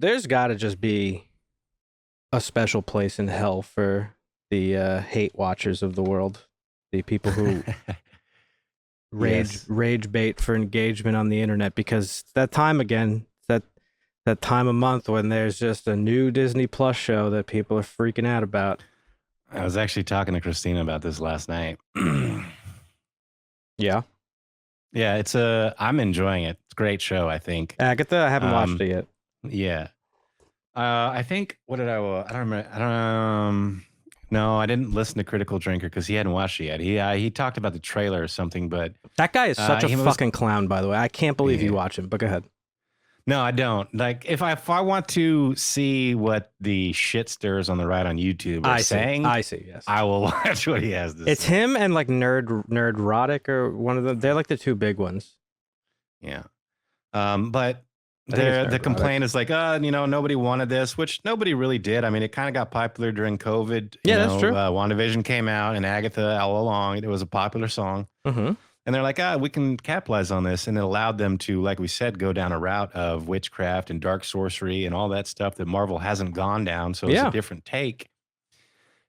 there's got to just be a special place in hell for the hate watchers of the world, the people who rage bait for engagement on the internet, because it's that time again. It's that time of month when there's just a new Disney Plus show that people are freaking out about. I was actually talking to Christina about this last night. Yeah. Yeah, I'm enjoying it. It's a great show, I think. Agatha, I haven't watched it yet. Yeah. I think, what did I don't remember. No, I didn't listen to Critical Drinker because he hadn't watched it yet. He talked about the trailer or something, but that guy is such a fucking clown, by the way. I can't believe you watch him, but go ahead. No, I don't. Like, if I want to see what the shit stirs on the right on YouTube are saying, I see, yes. I will watch what he has to say. It's him and like Nerdrotic or one of them. They're like the two big ones. Yeah. But the complaint is like, nobody wanted this, which nobody really did. I mean, it kind of got popular during COVID. That's true. WandaVision came out and Agatha All Along. It was a popular song. Mm-hmm. And they're like, we can capitalize on this. And it allowed them to, like we said, go down a route of witchcraft and dark sorcery and all that stuff that Marvel hasn't gone down. So it's a different take.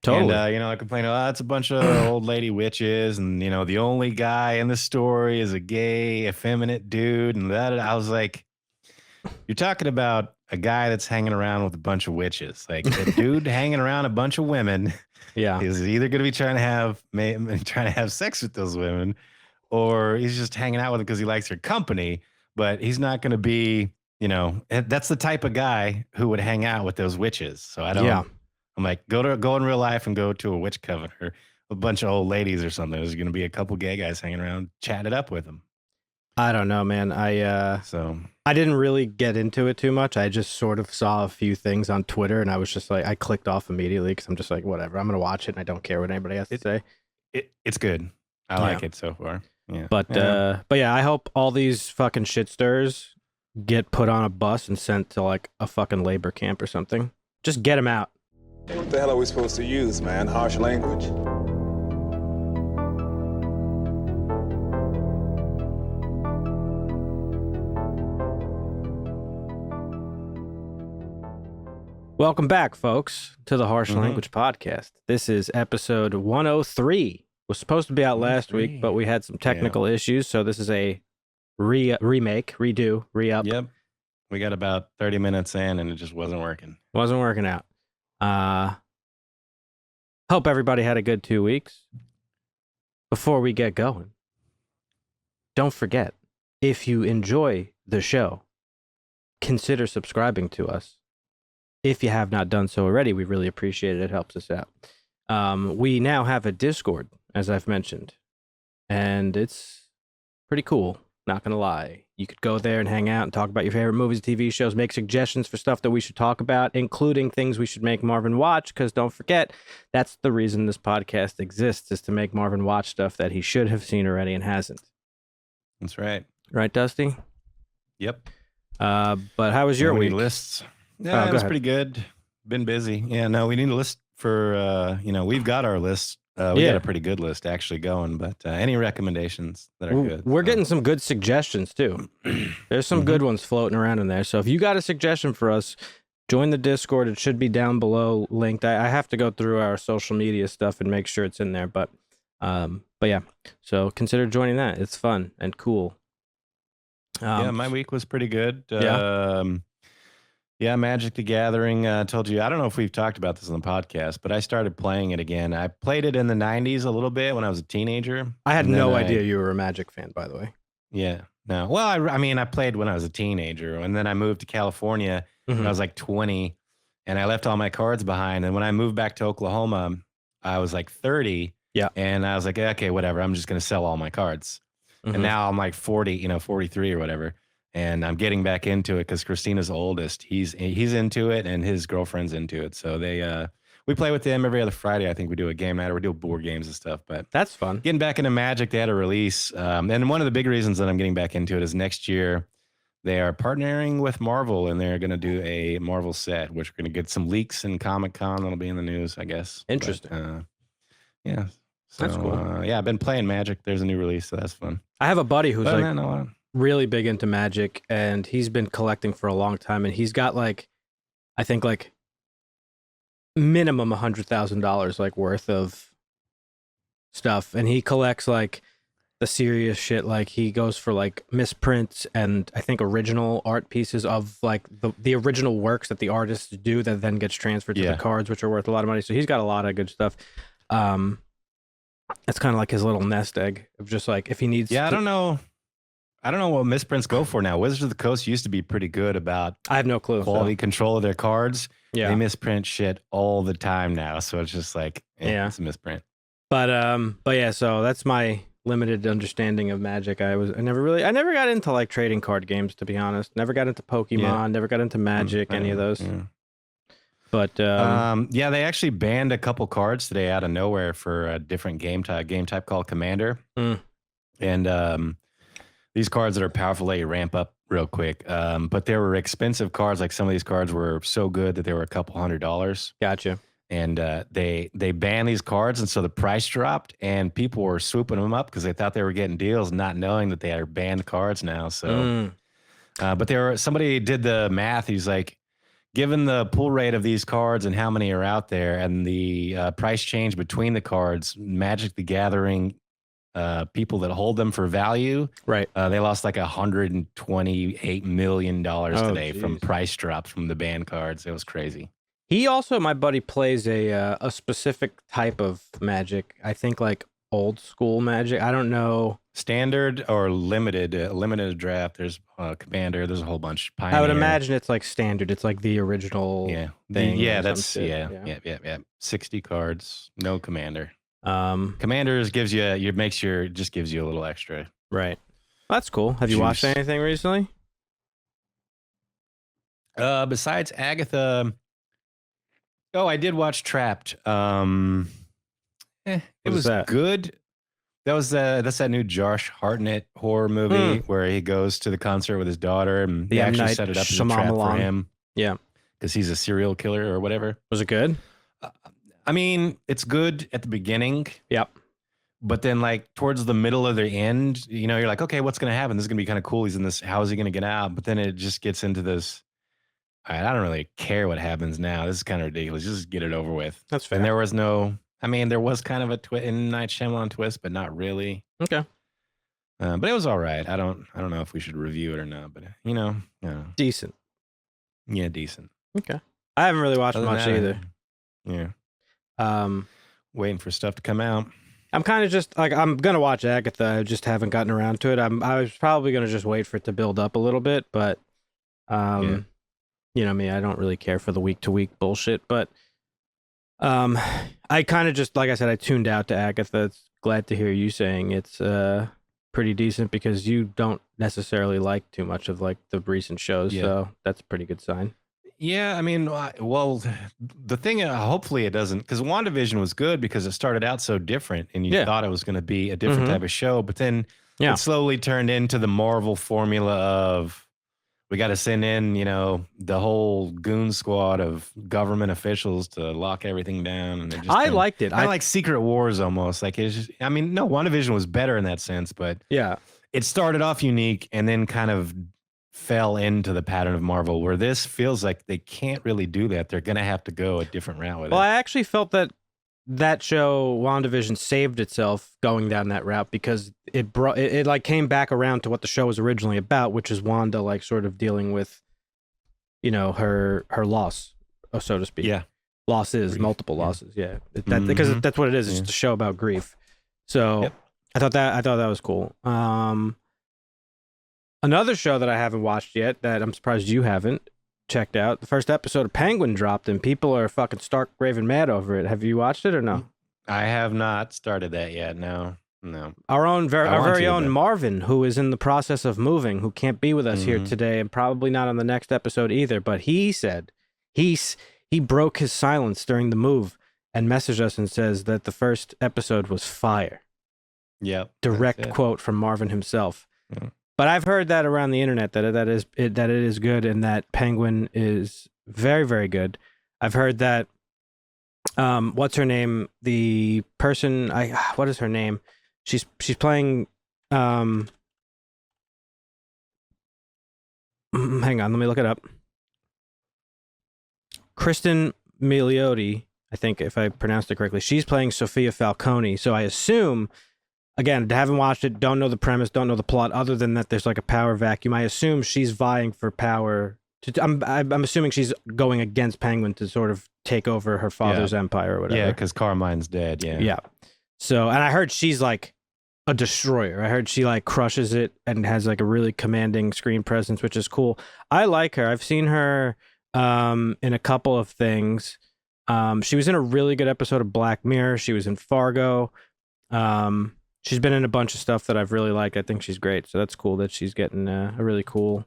Totally. And, I complain, it's a bunch of old lady witches. And, the only guy in the story is a gay, effeminate dude. And that, I was like, you're talking about a guy that's hanging around with a bunch of witches. Like, a dude hanging around a bunch of women is either going to be trying to have sex with those women, or he's just hanging out with them because he likes their company, but he's not going to be, that's the type of guy who would hang out with those witches. So I'm like, go in real life and go to a witch coven or a bunch of old ladies or something. There's going to be a couple gay guys hanging around, chat it up with them. I don't know, man. I didn't really get into it too much. I just sort of saw a few things on Twitter and I was just like, I clicked off immediately because I'm just like, whatever, I'm going to watch it and I don't care what anybody has to say. It's good. I like it so far. Yeah. But I hope all these fucking shit stirs get put on a bus and sent to like a fucking labor camp or something. Just get them out. What the hell are we supposed to use, man? Harsh language? Welcome back, folks, to the Harsh Language Podcast. This is episode 103. Was supposed to be out last week, but we had some technical issues, so this is a remake, redo, re-up. Yep. We got about 30 minutes in, and it just wasn't working. Wasn't working out. Hope everybody had a good 2 weeks. Before we get going, don't forget, if you enjoy the show, consider subscribing to us. If you have not done so already, we really appreciate it. It helps us out. We now have a Discord, as I've mentioned, and it's pretty cool, not gonna lie. You could go there and hang out and talk about your favorite movies, TV shows, make suggestions for stuff that we should talk about, including things we should make Marvin watch, because don't forget, that's the reason this podcast exists, is to make Marvin watch stuff that he should have seen already and hasn't. That's right. Right, Dusty? Yep. But how was your week? Lists? Yeah, it was pretty good. Been busy. Yeah, no, we need a list for, we've got our list. We got a pretty good list actually going, but any recommendations that are good? We're getting some good suggestions too. There's some good ones floating around in there. So if you got a suggestion for us, join the Discord. It should be down below linked. I have to go through our social media stuff and make sure it's in there, but yeah. So consider joining that. It's fun and cool. My week was pretty good. Yeah, Magic the Gathering. Told you, I don't know if we've talked about this on the podcast, but I started playing it again. I played it in the 90s a little bit when I was a teenager. I had no idea you were a Magic fan, by the way. Yeah. No. Well, I played when I was a teenager, and then I moved to California when I was like 20, and I left all my cards behind. And when I moved back to Oklahoma, I was like 30. Yeah. And I was like, okay, whatever. I'm just going to sell all my cards. And now I'm like 40, 43 or whatever. And I'm getting back into it because Christina's oldest. He's into it, and his girlfriend's into it. So we play with them every other Friday. I think we do a game night, or we do board games and stuff. But that's fun. Getting back into Magic, they had a release. And one of the big reasons that I'm getting back into it is next year they are partnering with Marvel, and they're going to do a Marvel set, which we're going to get some leaks in Comic-Con. That'll be in the news, I guess. Interesting. But, yeah. So, that's cool. I've been playing Magic. There's a new release, so that's fun. I have a buddy who's really big into Magic, and he's been collecting for a long time, and he's got like I think like minimum $100,000 like worth of stuff, and he collects like the serious shit. Like he goes for like misprints and I think original art pieces of like the original works that the artists do that then gets transferred to the cards, which are worth a lot of money. So he's got a lot of good stuff. It's kind of like his little nest egg of just like if he needs. Yeah, I don't know what misprints go for now. Wizards of the Coast used to be pretty good about. I have no clue. Quality control of their cards. Yeah, they misprint shit all the time now, so it's just like it's a misprint. But yeah, so that's my limited understanding of Magic. I never got into like trading card games, to be honest. Never got into Pokemon. Never got into Magic. Any of those. Yeah. But they actually banned a couple cards today out of nowhere for a different game type called Commander. And these cards that are powerful let you ramp up real quick. But they were expensive cards. Like some of these cards were so good that they were a couple $100. Gotcha. And they banned these cards, and so the price dropped, and people were swooping them up because they thought they were getting deals, not knowing that they are banned cards now. So, but somebody did the math. He's like, given the pull rate of these cards and how many are out there, and the price change between the cards, Magic the Gathering people that hold them for value, right? They lost like $128 million today from price drops from the banned cards. It was crazy. He also, my buddy, plays a specific type of Magic. I think like old school Magic. I don't know. Standard or limited draft. There's Commander. There's a whole bunch. Pioneer. I would imagine it's like standard. It's like the original. Thing. That's 60 cards. No Commander. Commanders gives you a little extra. Right. That's cool. Have you watched anything recently? Besides Agatha. Oh, I did watch Trapped. It was good. That's that new Josh Hartnett horror movie where he goes to the concert with his daughter, and they actually set it up as a trap for him. Yeah, because he's a serial killer or whatever. Was it good? I mean, it's good at the beginning. Yep. But then, like towards the middle of the end, you're like, okay, what's going to happen? This is going to be kind of cool. He's in this. How is he going to get out? But then it just gets into this. I don't really care what happens now. This is kind of ridiculous. Just get it over with. That's fair. And there was there was kind of a M. Night Shyamalan twist, but not really. Okay. But it was all right. I don't know if we should review it or not, but decent. Yeah, decent. Okay. I haven't really watched much either. Yeah. Waiting for stuff to come out. I'm kind of just like, I'm gonna watch Agatha. I just haven't gotten around to it. I was probably gonna just wait for it to build up a little bit, but you know me, I don't really care for the week-to-week bullshit, but I kind of just, like I said, I tuned out to Agatha. It's glad to hear you saying it's pretty decent because you don't necessarily like too much of like the recent shows, so that's a pretty good sign. Yeah, I mean, well, the thing, hopefully it doesn't, because WandaVision was good because it started out so different, and you thought it was going to be a different type of show, but then it slowly turned into the Marvel formula of, we got to send in, the whole goon squad of government officials to lock everything down. And I liked it. I like Secret Wars almost. Like it's just, no, WandaVision was better in that sense, but it started off unique and then kind of fell into the pattern of Marvel, where this feels like they can't really do that. They're going to have to go a different route with it. Well, I actually felt that show, WandaVision, saved itself going down that route because it like came back around to what the show was originally about, which is Wanda like sort of dealing with, her loss, so to speak. Yeah. Losses, grief. Multiple losses. Yeah. Because that's what it is. It's just a show about grief. So I thought that was cool. Another show that I haven't watched yet that I'm surprised you haven't checked out, the first episode of Penguin dropped and people are fucking stark raving mad over it. Have you watched it or no? I have not started that yet. No. Our very own Marvin, who is in the process of moving, who can't be with us here today and probably not on the next episode either, but he said he broke his silence during the move and messaged us and says that the first episode was fire. Yep. Direct quote from Marvin himself. Yeah. But I've heard that around the internet that it is good and that Penguin is very, very good. I've heard that what's her name? The person what is her name? She's playing hang on, let me look it up. Kristen Milioti, I think if I pronounced it correctly, she's playing Sophia Falcone. So I assume, again, haven't watched it, don't know the premise, don't know the plot, other than that there's like a power vacuum. I assume she's vying for power. I'm assuming she's going against Penguin to sort of take over her father's empire or whatever. Yeah, because Carmine's dead. Yeah. Yeah. So, and I heard she's like a destroyer. I heard she like crushes it and has like a really commanding screen presence, which is cool. I like her. I've seen her in a couple of things. She was in a really good episode of Black Mirror. She was in Fargo. She's been in a bunch of stuff that I've really liked. I think she's great. So that's cool that she's getting a really cool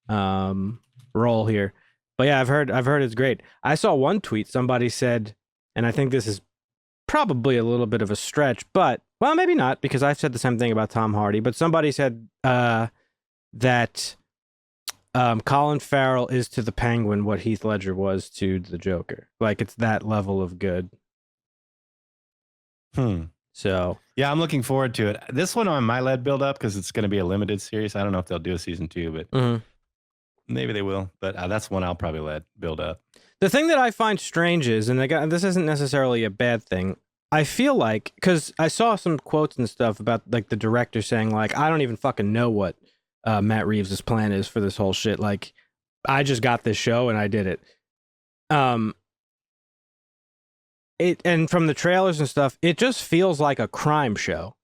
role here. But yeah, I've heard it's great. I saw one tweet, somebody said, and I think this is probably a little bit of a stretch, but well, maybe not, because I've said the same thing about Tom Hardy, but somebody said that Colin Farrell is to the Penguin what Heath Ledger was to the Joker. Like, it's that level of good. So yeah, I'm looking forward to it. This one I might let build up because it's going to be a limited series. I don't know if they'll do a season 2, but maybe they will. But that's one I'll probably let build up. The thing that I find strange is, and this isn't necessarily a bad thing, I feel like, because I saw some quotes and stuff about like the director saying like, I don't even fucking know what Matt Reeves' plan is for this whole shit. Like, I just got this show and I did it. And from the trailers and stuff, it just feels like a crime show.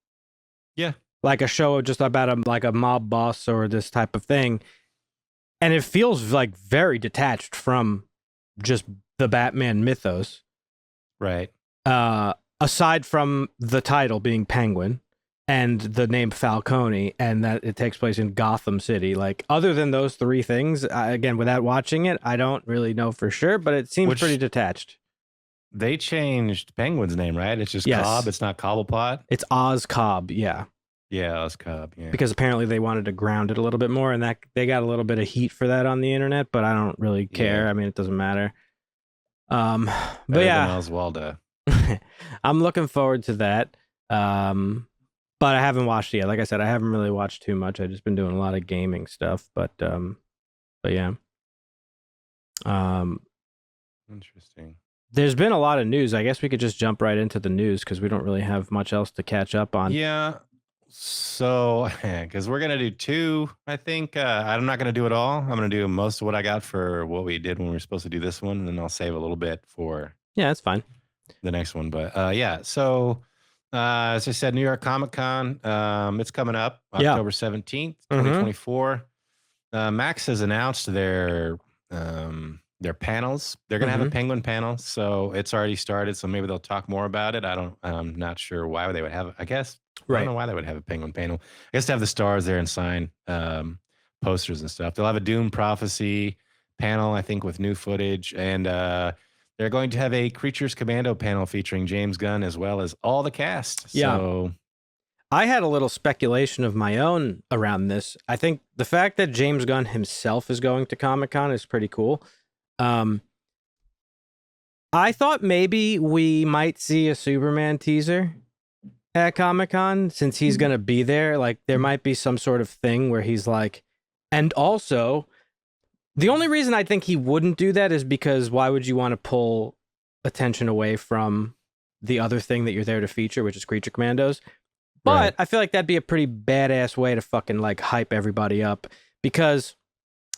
Yeah. Like a show just about a mob boss or this type of thing. And it feels like very detached from just the Batman mythos. Right. Aside from the title being Penguin and the name Falcone, and that it takes place in Gotham City. Like, other than those three things, again, without watching it, I don't really know for sure, but it seems pretty detached. They changed Penguin's name, right? It's just Cobb. It's not Cobblepot. It's Oz Cobb, yeah. Yeah, Oz Cobb, yeah. Because apparently they wanted to ground it a little bit more, and that they got a little bit of heat for that on the internet, but I don't really care. I mean, it doesn't matter. But yeah, Oswaldo. I'm looking forward to that. But I haven't watched it yet. Like I said, I haven't really watched too much. I've just been doing a lot of gaming stuff. But yeah. Interesting. There's been a lot of news. I guess we could just jump right into the news because we don't really have much else to catch up on. Yeah. So, because we're going to do 2, I think. I'm not going to do it all. I'm going to do most of what I got for what we did when we were supposed to do this one. And then I'll save a little bit for that's fine. The next one. But yeah, so as I said, New York Comic Con, it's coming up October 17th, 2024. Max has announced their panels. They're going to have a Penguin panel, so it's already started. So maybe they'll talk more about it. I'm not sure why they would have. I guess I don't know why they would have a Penguin panel. I guess to have the stars there and sign posters and stuff. They'll have a Doom Prophecy panel, I think, with new footage, and they're going to have a Creatures Commando panel featuring James Gunn as well as all the cast. Yeah. So I had a little speculation of my own around this. I think the fact that James Gunn himself is going to Comic-Con is pretty cool. I thought maybe we might see a Superman teaser at Comic-Con since he's going to be there. Like, there might be some sort of thing where he's like, and also, the only reason I think he wouldn't do that is because why would you want to pull attention away from the other thing that you're there to feature, which is Creature Commandos? But I feel like that'd be a pretty badass way to fucking like hype everybody up, because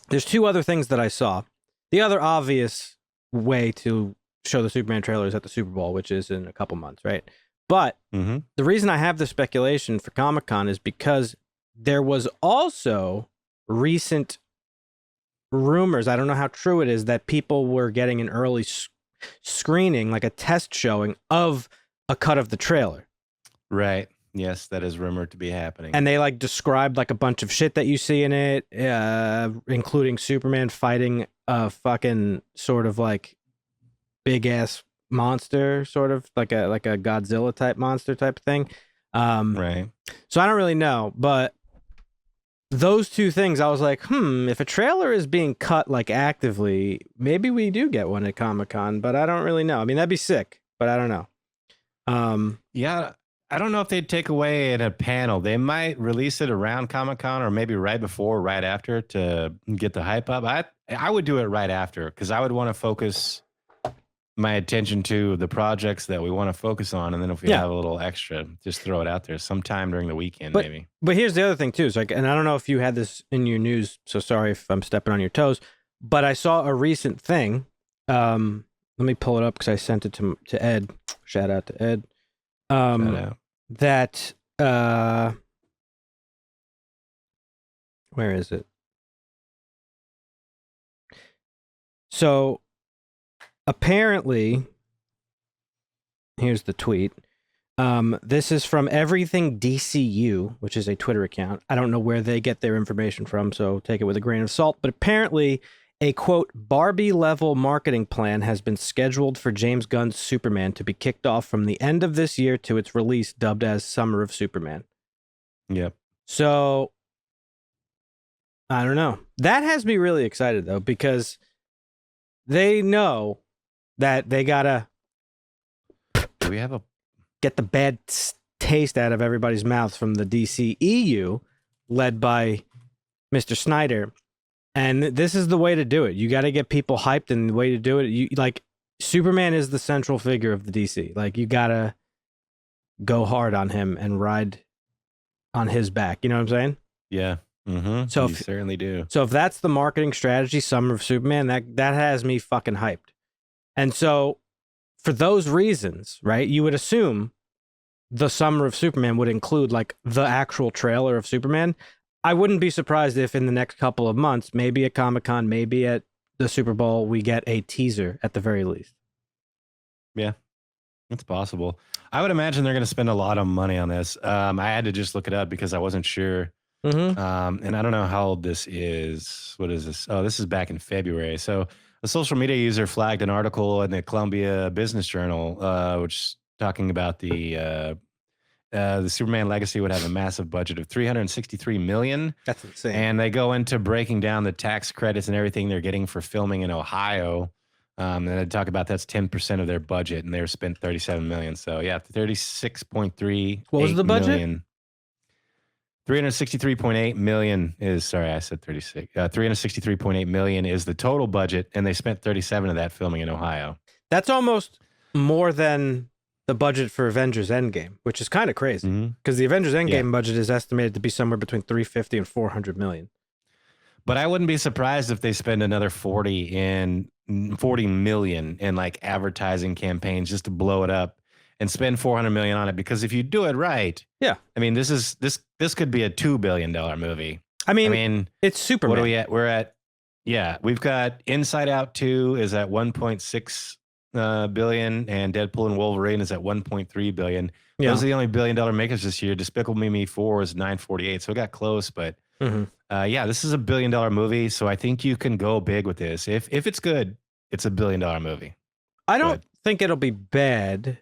there's 2 other things that I saw. The other obvious way to show the Superman trailer is at the Super Bowl, which is in a couple months, right? But the reason I have the speculation for Comic-Con is because there was also recent rumors, I don't know how true it is, that people were getting an early screening, like a test showing of a cut of the trailer. Right. Yes, that is rumored to be happening. And they like described like a bunch of shit that you see in it, including Superman fighting a fucking sort of like big ass monster, sort of like a Godzilla type monster type thing. Right. So I don't really know, but those 2 things, I was like, if a trailer is being cut like actively, maybe we do get one at Comic-Con, but I don't really know. I mean, that'd be sick, but I don't know. Yeah, I don't know if they'd take away at a panel. They might release it around Comic-Con or maybe right before, right after to get the hype up. I would do it right after because I would want to focus my attention to the projects that we want to focus on, and then if we have a little extra, just throw it out there sometime during the weekend, maybe. But here's the other thing too. It's like, and I don't know if you had this in your news, so sorry if I'm stepping on your toes. But I saw a recent thing. Let me pull it up because I sent it to Ed. Shout out to Ed. Shout out. That where is it? So apparently, here's the tweet. This is from Everything DCU, which is a Twitter account. I don't know where they get their information from, so take it with a grain of salt. But apparently, a quote Barbie-level marketing plan has been scheduled for James Gunn's Superman to be kicked off from the end of this year to its release, dubbed as Summer of Superman. Yep. So I don't know. That has me really excited though, because they know that they gotta get the bad taste out of everybody's mouths from the DCEU, led by Mr. Snyder, and this is the way to do it. You got to get people hyped, and the way to do it, you like Superman is the central figure of the DC. Like you gotta go hard on him and ride on his back. You know what I'm saying? Yeah. Mm-hmm. So you certainly do. So if that's the marketing strategy, Summer of Superman, that has me fucking hyped. And so for those reasons, right, you would assume the Summer of Superman would include like the actual trailer of Superman. I wouldn't be surprised if in the next couple of months, maybe at Comic-Con, maybe at the Super Bowl, we get a teaser at the very least. Yeah, it's possible. I would imagine they're going to spend a lot of money on this. I had to just look it up because I wasn't sure. Mm-hmm. And I don't know how old this is. What is this? Oh, this is back in February. So a social media user flagged an article in the Columbia Business Journal, which is talking about the Superman legacy would have a massive budget of $363 million. That's insane. And they go into breaking down the tax credits and everything they're getting for filming in Ohio. And they talk about that's 10% of their budget, and they were spent $37 million. So yeah, 36.3. What was the budget? Million. 363.8 million is, sorry, I said 36. 363.8 million is the total budget, and they spent 37 of that filming in Ohio. That's almost more than the budget for Avengers Endgame, which is kind of crazy because the Avengers Endgame budget is estimated to be somewhere between 350 and 400 million. But I wouldn't be surprised if they spend another 40 million in like advertising campaigns just to blow it up and spend 400 million on it, because if you do it right, I mean, this could be a $2 billion movie. I mean, it's Superman. What are we at? We're at, we've got Inside Out 2 is at 1.6 billion, and Deadpool and Wolverine is at 1.3 billion. Those are the only $1 billion makers this year. Despicable Me 4 is 948, so it got close, but this is a $1 billion movie, so I think you can go big with this. If it's good, it's a $1 billion movie. I don't think it'll be bad.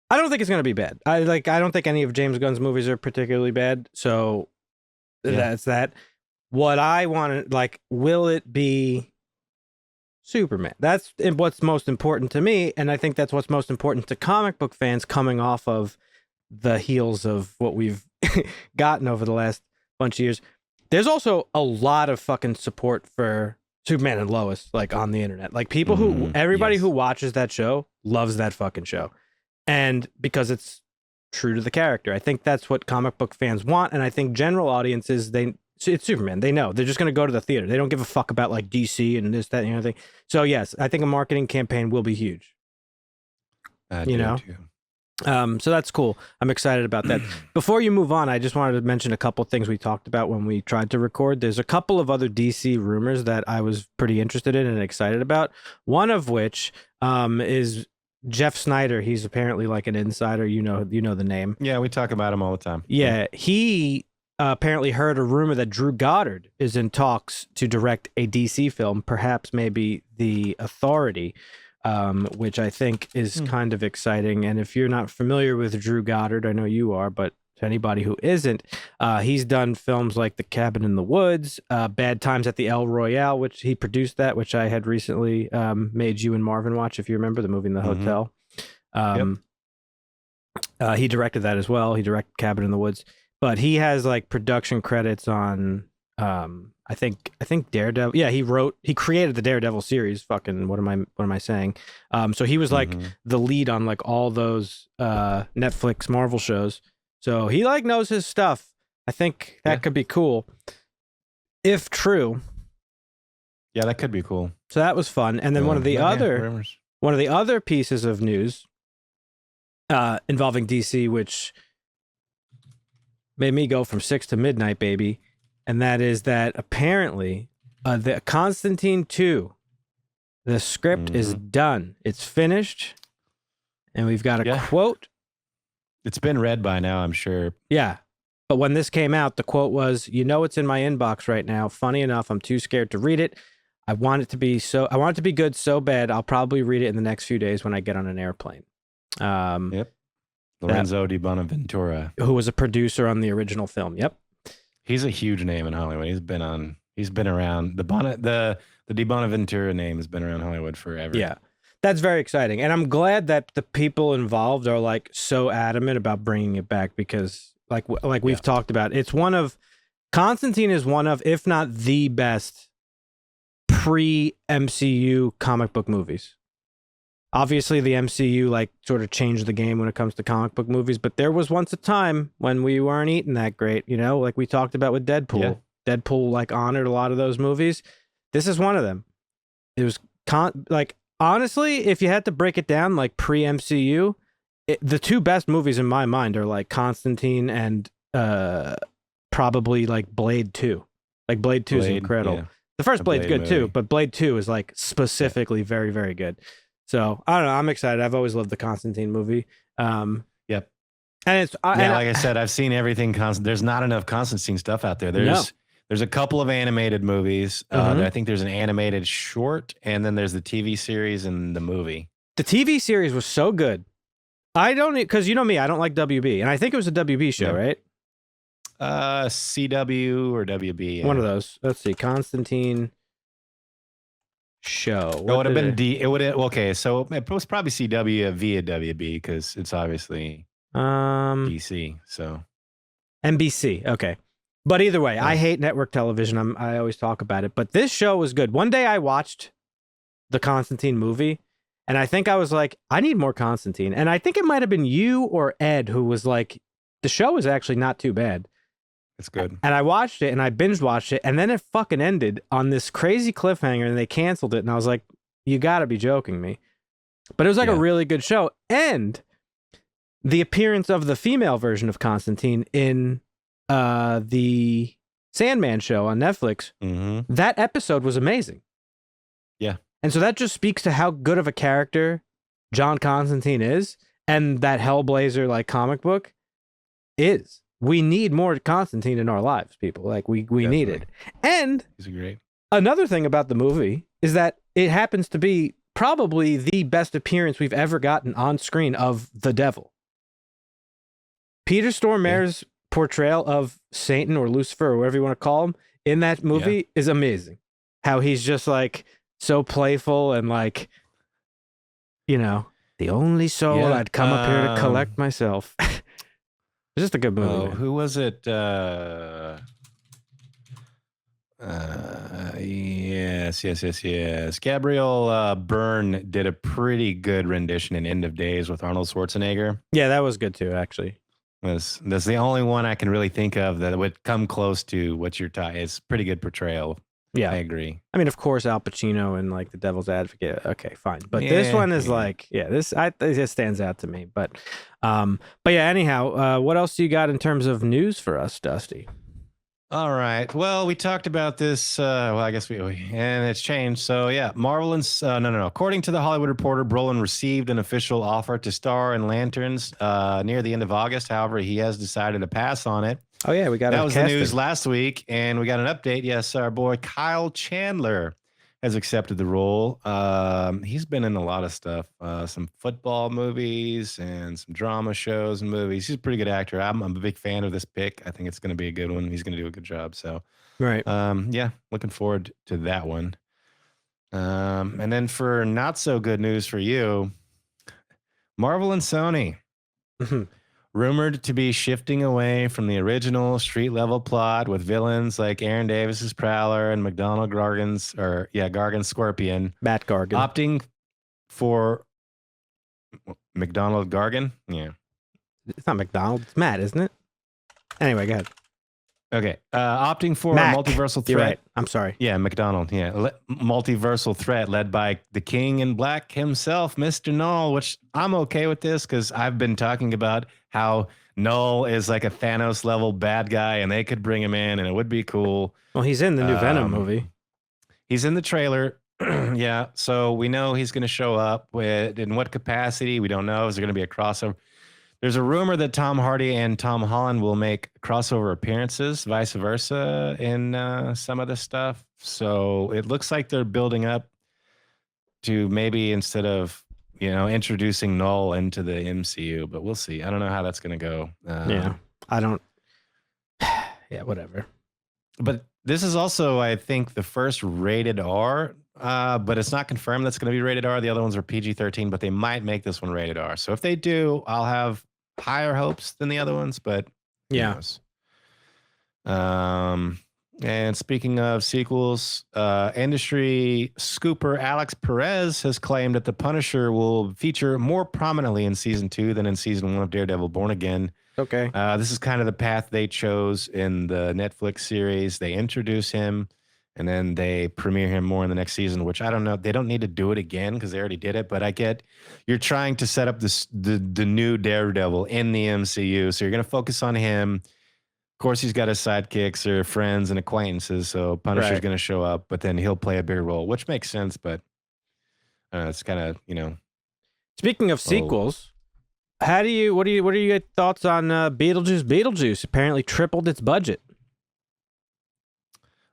I don't think it's going to be bad. I don't think any of James Gunn's movies are particularly bad. So that's that. What I want to will it be Superman? That's what's most important to me. And I think that's what's most important to comic book fans coming off of the heels of what we've gotten over the last bunch of years. There's also a lot of fucking support for Superman and Lois, on the internet. Like people everybody who watches that show loves that fucking show. And because it's true to the character, I think that's what comic book fans want. And I think general audiences, it's Superman. They know they're just going to go to the theater. They don't give a fuck about DC and this, that, and everything. So yes, I think a marketing campaign will be huge. Too. So that's cool. I'm excited about that. Before you move on, I just wanted to mention a couple things we talked about when we tried to record. There's a couple of other DC rumors that I was pretty interested in and excited about. One of which is Jeff Snyder. He's apparently like an insider. You know the name. Yeah, we talk about him all the time. Yeah, he apparently heard a rumor that Drew Goddard is in talks to direct a DC film, perhaps maybe The Authority, which I think is kind of exciting. And if you're not familiar with Drew Goddard, I know you are, but to anybody who isn't, he's done films like The Cabin in the Woods, Bad Times at the El Royale, which he produced that, which I had recently made you and Marvin watch, if you remember, the movie in the hotel. He directed that as well. He directed Cabin in the Woods. But he has production credits on I think Daredevil. Yeah, he created the Daredevil series. Fucking what am I saying? So he was like the lead on like all those Netflix Marvel shows. So he like knows his stuff. I think that could be cool if true. Yeah, that could be cool. So that was fun. And then one of the other pieces of news involving DC, which made me go from 6 to midnight, baby. And that is that apparently the Constantine 2, the script is done. It's finished. And we've got a quote. It's been read by now, I'm sure. Yeah. But when this came out, the quote was, it's in my inbox right now. Funny enough, I'm too scared to read it. I want it to be good so bad. I'll probably read it in the next few days when I get on an airplane. Lorenzo Di Bonaventura, who was a producer on the original film. Yep. He's a huge name in Hollywood. He's been around. The Di Bonaventura name has been around Hollywood forever. Yeah. That's very exciting. And I'm glad that the people involved are like so adamant about bringing it back because like we've talked about, Constantine is one of, if not the best pre-MCU comic book movies. Obviously, the MCU like sort of changed the game when it comes to comic book movies, but there was once a time when we weren't eating that great, like we talked about with Deadpool. Yeah. Deadpool like honored a lot of those movies. This is one of them. It was honestly, if you had to break it down like pre-MCU, the two best movies in my mind are like Constantine and probably like Blade 2. Like Blade 2 is incredible. Yeah. The first Blade's good too, but Blade 2 is like specifically very, very good. So I don't know. I'm excited. I've always loved the Constantine movie. Yep. And it's like I said, I've seen everything. There's not enough Constantine stuff out there. There's a couple of animated movies. I think there's an animated short, and then there's the TV series and the movie. The TV series was so good. I don't, because you know me, I don't like WB, and I think it was a WB show, right? CW or WB. One of those. Let's see, Constantine show. It would have been okay, so it was probably CW via WB because it's obviously DC. So NBC. Okay. But either way, I hate network television. I always talk about it. But this show was good. One day I watched the Constantine movie, and I think I was like, I need more Constantine. And I think it might have been you or Ed who was like, the show is actually not too bad. It's good. And I watched it, and I binge watched it, and then it fucking ended on this crazy cliffhanger, and they canceled it. And I was like, you got to be joking me. But it was like a really good show. And the appearance of the female version of Constantine in the Sandman show on Netflix, that episode was amazing. Yeah. And so that just speaks to how good of a character John Constantine is, and that Hellblazer like comic book is. We need more Constantine in our lives, people. Like we need it. And he's great. Another thing about the movie is that it happens to be probably the best appearance we've ever gotten on screen of the devil. Peter Stormare's portrayal of Satan or Lucifer or whatever you want to call him in that movie is amazing. How he's just like so playful and like, the only soul I'd come up here to collect myself. It's just a good movie. Oh, who was it? Yes. Gabriel Byrne did a pretty good rendition in End of Days with Arnold Schwarzenegger. Yeah, that was good too, actually. That's the only one I can really think of that would come close to what you're talking. It's pretty good portrayal. Yeah, I agree. I mean, of course, Al Pacino and like The Devil's Advocate. Okay, fine, but this one is like, this stands out to me. But yeah. Anyhow, what else do you got in terms of news for us, Dusty? All right. Well, we talked about this. I guess and it's changed. So yeah, Marvel and no. According to the Hollywood Reporter, Brolin received an official offer to star in Lanterns near the end of August. However, he has decided to pass on it. Oh yeah, we got that was the news last week, and we got an update. Yes, our boy Kyle Chandler has accepted the role. He's been in a lot of stuff, some football movies and some drama shows and movies. He's a pretty good actor. I'm a big fan of this pick. I think it's going to be a good one. He's going to do a good job. So, right. Yeah, looking forward to that one. And then for not so good news for you, Marvel and Sony. rumored to be shifting away from the original street level plot with villains like Aaron Davis's Prowler and McDonald Gargan's Scorpion. Matt Gargan. Opting for McDonald Gargan? Yeah. It's not McDonald. It's Matt, isn't it? Anyway, go ahead. Okay. Opting for Mac. a multiversal threat. You're right. I'm sorry. Yeah, McDonald. Yeah. Multiversal threat led by the King in Black himself, Mr. Null, which I'm okay with this because I've been talking about how Null is like a Thanos level bad guy and they could bring him in and it would be cool. Well, he's in the new Venom movie. He's in the trailer. Yeah. So we know he's going to show up in what capacity? We don't know. Is there going to be a crossover? There's a rumor that Tom Hardy and Tom Holland will make crossover appearances, vice versa, in some of the stuff. So it looks like they're building up to maybe instead of, introducing Null into the MCU, but we'll see. I don't know how that's going to go. Yeah, I don't. Yeah, whatever. But this is also, I think, the first rated R, but it's not confirmed that's going to be rated R. The other ones are PG-13, but they might make this one rated R. So if they do, I'll have higher hopes than the other ones, but yeah. Who knows? And speaking of sequels, industry scooper Alex Perez has claimed that The Punisher will feature more prominently in season 2 than in season 1 of Daredevil Born Again. Okay. This is kind of the path they chose in the Netflix series. They introduce him and then they premiere him more in the next season, which I don't know. They don't need to do it again because they already did it. But I get you're trying to set up the new Daredevil in the MCU. So you're going to focus on him. Of course, he's got his sidekicks or friends and acquaintances. So Punisher's going to show up, but then he'll play a bigger role, which makes sense. But it's kind of, Speaking of sequels, what are your thoughts on Beetlejuice? Beetlejuice apparently tripled its budget.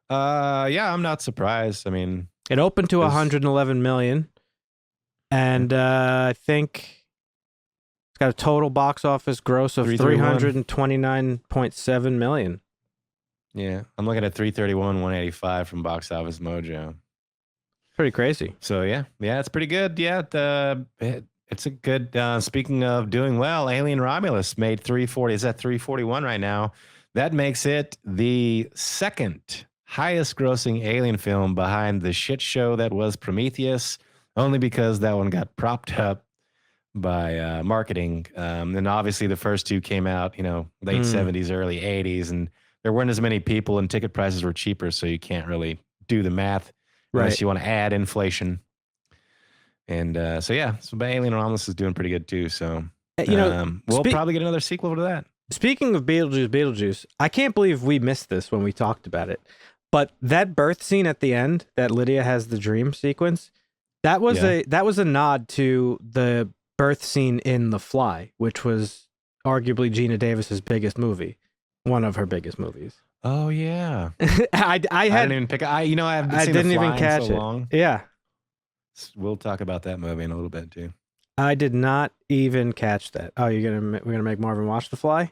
Yeah, I'm not surprised. I mean, it opened to 111 million, and I think it's got a total box office gross of 329.7 million. Yeah, I'm looking at 331, 185 from Box Office Mojo. Pretty crazy. So yeah, it's pretty good. Yeah, it's a good. Speaking of doing well, Alien Romulus made 340. It's at 341 right now. That makes it the second highest grossing Alien film behind the shit show that was Prometheus, only because that one got propped up by marketing. And obviously the first two came out, late 70s, early 80s, and there weren't as many people and ticket prices were cheaper, so you can't really do the math unless you want to add inflation. And so Alien Romulus is doing pretty good too. So we'll probably get another sequel to that. Speaking of Beetlejuice, I can't believe we missed this when we talked about it. But that birth scene at the end, that Lydia has the dream sequence, that was a nod to the birth scene in The Fly, which was arguably Gina Davis's biggest movie, one of her biggest movies. Oh yeah, I didn't even pick. I haven't didn't even catch it. Long. Yeah, we'll talk about that movie in a little bit too. I did not even catch that. Oh, we're gonna make Marvin watch The Fly?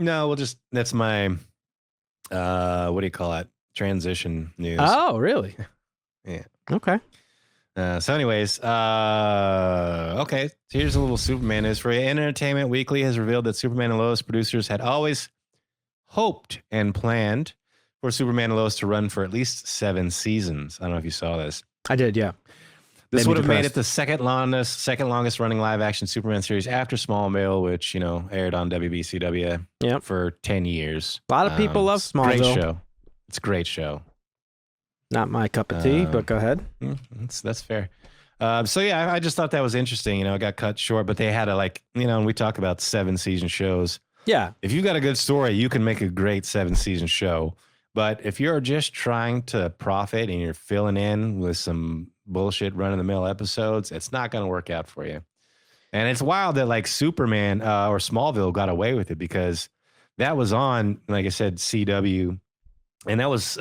No, that's my what do you call it? Transition news. Oh, really? Yeah. Okay. So anyways, okay. So here's a little Superman news for you. Entertainment Weekly has revealed that Superman and Lois producers had always hoped and planned for Superman and Lois to run for at least 7 seasons. I don't know if you saw this. I did, yeah. This would have made it the second longest running live action Superman series after Smallville, which, aired on WBCW for 10 years. A lot of people love Smallville. Great show. It's a great show. Not my cup of tea, but go ahead. That's fair. I just thought that was interesting. It got cut short, but they had and we talk about 7-season shows. Yeah. If you've got a good story, you can make a great 7-season show. But if you're just trying to profit and you're filling in with some bullshit run-of-the-mill episodes, it's not going to work out for you. And it's wild that Superman or Smallville got away with it because that was on, like I said, CW, and that was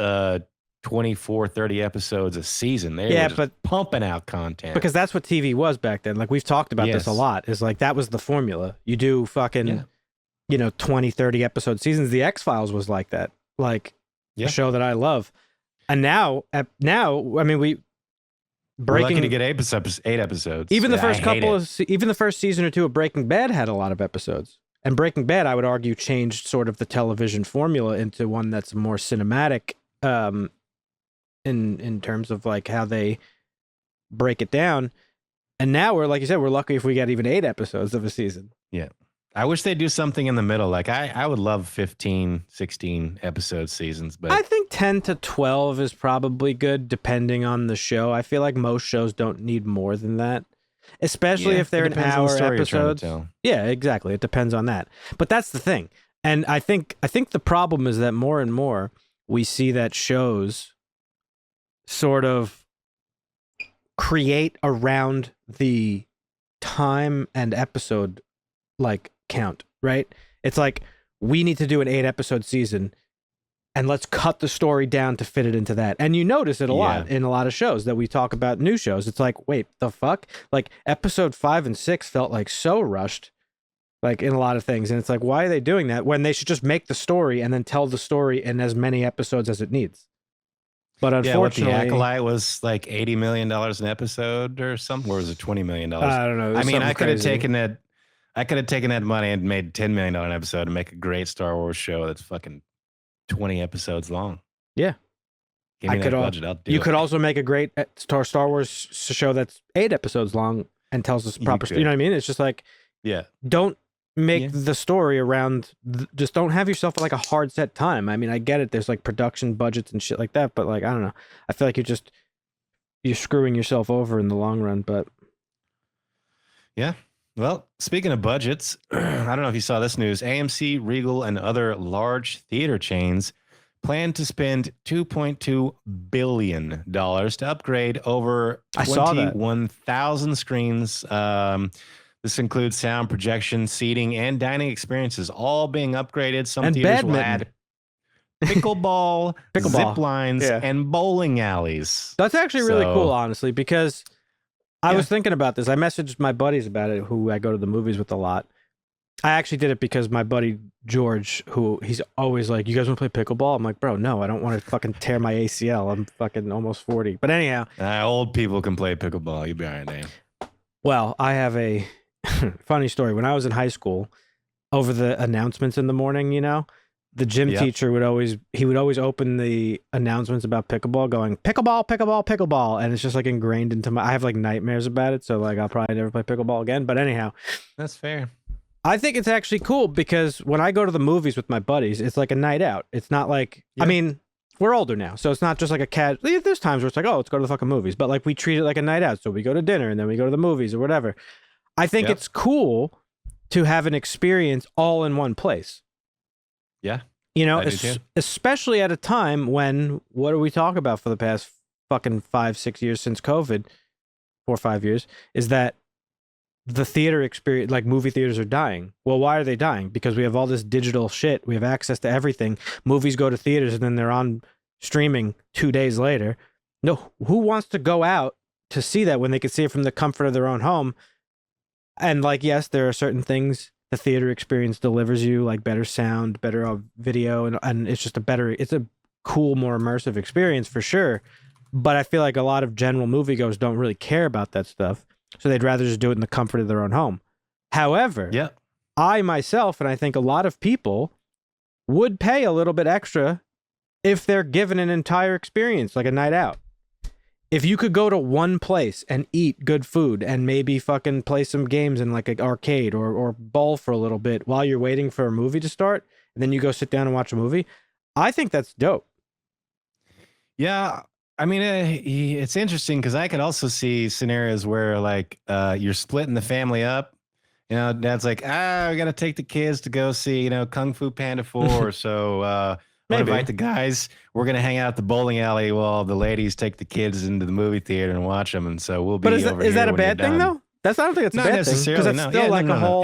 24, 30 episodes a season. They were just pumping out content. Because that's what TV was back then. We've talked about this a lot. Is that was the formula. You do fucking, 20, 30 episode seasons. The X-Files was like that. A show that I love. And now, I mean, we're lucky to get 8 episodes. Even the first even the first season or two of Breaking Bad had a lot of episodes. And Breaking Bad, I would argue, changed sort of the television formula into one that's more cinematic in terms of like how they break it down. And now we're, like you said, we're lucky if we get even 8 episodes of a season. Yeah. I wish they'd do something in the middle. Like I would love 15, 16 episode seasons, but I think 10 to 12 is probably good depending on the show. I feel like most shows don't need more than that, especially if they're an hour episodes. Yeah, exactly. It depends on that. But that's the thing. And I think the problem is that more and more we see that shows sort of create around the time and episode like count, right? It's like we need to do an 8 episode season and let's cut the story down to fit it into that. And you notice it a lot in a lot of shows that we talk about, new shows. It's like, wait, the fuck? Like episode 5 and 6 felt like so rushed, like in a lot of things. And it's like, why are they doing that when they should just make the story and then tell the story in as many episodes as it needs? But unfortunately, the Acolyte was like $80 million an episode or something, or was it $20 million? I don't know. I mean, I could have taken that money and made $10 million an episode and make a great Star Wars show that's fucking 20 episodes long. Yeah. Give me that budget, I'll do it. You could also make a great Star Wars show that's 8 episodes long and tells us proper story. You know what I mean? It's just like, don't make the story around, just don't have yourself like a hard set time. I mean, I get it. There's like production budgets and shit like that, but like, I don't know. I feel like you're screwing yourself over in the long run, but. Yeah. Well, speaking of budgets, I don't know if you saw this news. AMC, Regal, and other large theater chains plan to spend $2.2 billion to upgrade over 21,000 screens. This includes sound, projection, seating, and dining experiences, all being upgraded. Some and theaters will add pickleball, zip lines, and bowling alleys. That's actually really cool, honestly, because I was thinking about this. I messaged my buddies about it, who I go to the movies with a lot. I actually did it because my buddy George, who he's always like, you guys want to play pickleball? I'm like, bro, no, I don't want to fucking tear my ACL. I'm fucking almost 40. But anyhow. Old people can play pickleball. You'll be all right, Dave. Well, I have a funny story. When I was in high school, over the announcements in the morning, you know, the gym teacher would always open the announcements about pickleball going, pickleball, pickleball, pickleball. And it's just like ingrained into I have like nightmares about it. So like, I'll probably never play pickleball again. But anyhow. That's fair. I think it's actually cool because when I go to the movies with my buddies, it's like a night out. It's not like, I mean, we're older now, so it's not just like a casual. There's times where it's like, oh, let's go to the fucking movies. But like we treat it like a night out. So we go to dinner and then we go to the movies or whatever. I think it's cool to have an experience all in one place. Yeah. You know, especially at a time when, what do we talk about for the past fucking 5-6 years since COVID, 4 or 5 years, is that the theater experience, like movie theaters are dying. Well, why are they dying? Because we have all this digital shit. We have access to everything. Movies go to theaters and then they're on streaming 2 days later. No, who wants to go out to see that when they can see it from the comfort of their own home? And like, yes, there are certain things the theater experience delivers you, like better sound, better video, and it's just it's a cool, more immersive experience for sure. But I feel like a lot of general moviegoers don't really care about that stuff. So they'd rather just do it in the comfort of their own home. However, I myself, and I think a lot of people, would pay a little bit extra if they're given an entire experience, like a night out. If you could go to one place and eat good food and maybe fucking play some games in like an arcade or bowl for a little bit while you're waiting for a movie to start, and then you go sit down and watch a movie, I think that's dope. Yeah. I mean, it's interesting because I could also see scenarios where like you're splitting the family up. You know, dad's like, we got to take the kids to go see, you know, Kung Fu Panda 4. So I'll invite the guys. We're going to hang out at the bowling alley while the ladies take the kids into the movie theater and watch them. And so we'll be over here. Is that a bad thing, though? I don't think it's a bad thing. Not necessarily. Because it's still like a whole...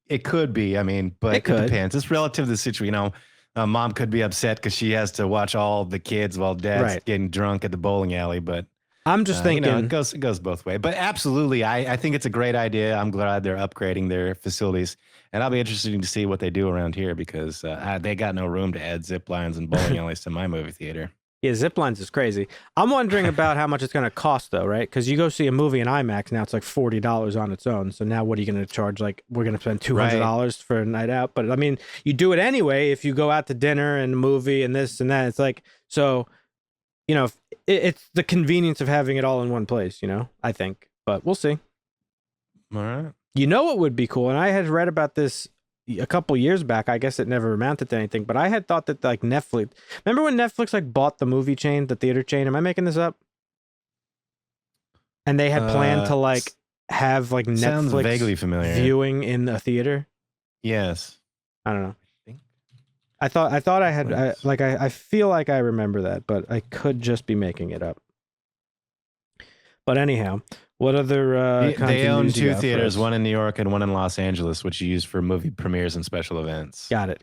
It could be. I mean, but it depends. It's relative to the situation. You know, mom could be upset because she has to watch all the kids while dad's getting drunk at the bowling alley. But I'm just thinking, you know, it goes both ways. But absolutely, I think it's a great idea. I'm glad they're upgrading their facilities, and I'll be interested to see what they do around here because they got no room to add zip lines and bowling alleys to my movie theater. Yeah, zip lines is crazy. I'm wondering about how much it's going to cost, though, right? Because you go see a movie in IMAX now, it's like $40 on its own. So now, what are you going to charge? Like, we're going to spend $200 for a night out. But I mean, you do it anyway if you go out to dinner and a movie and this and that. It's like, so, you know, it's the convenience of having it all in one place. You know, I think, but we'll see. All right. You know what would be cool, and I had read about this a couple years back. I guess it never amounted to anything, but I had thought that like Netflix. Remember when Netflix like bought the movie chain, the theater chain? Am I making this up? And they had planned to like have like sounds Netflix vaguely familiar. viewing in a theater. Yes. I don't know. I thought I had I feel like I remember that, but I could just be making it up. But anyhow, what other they own news you two got for theaters, us? one in New York and one in Los Angeles, which you use for movie premieres and special events. Got it.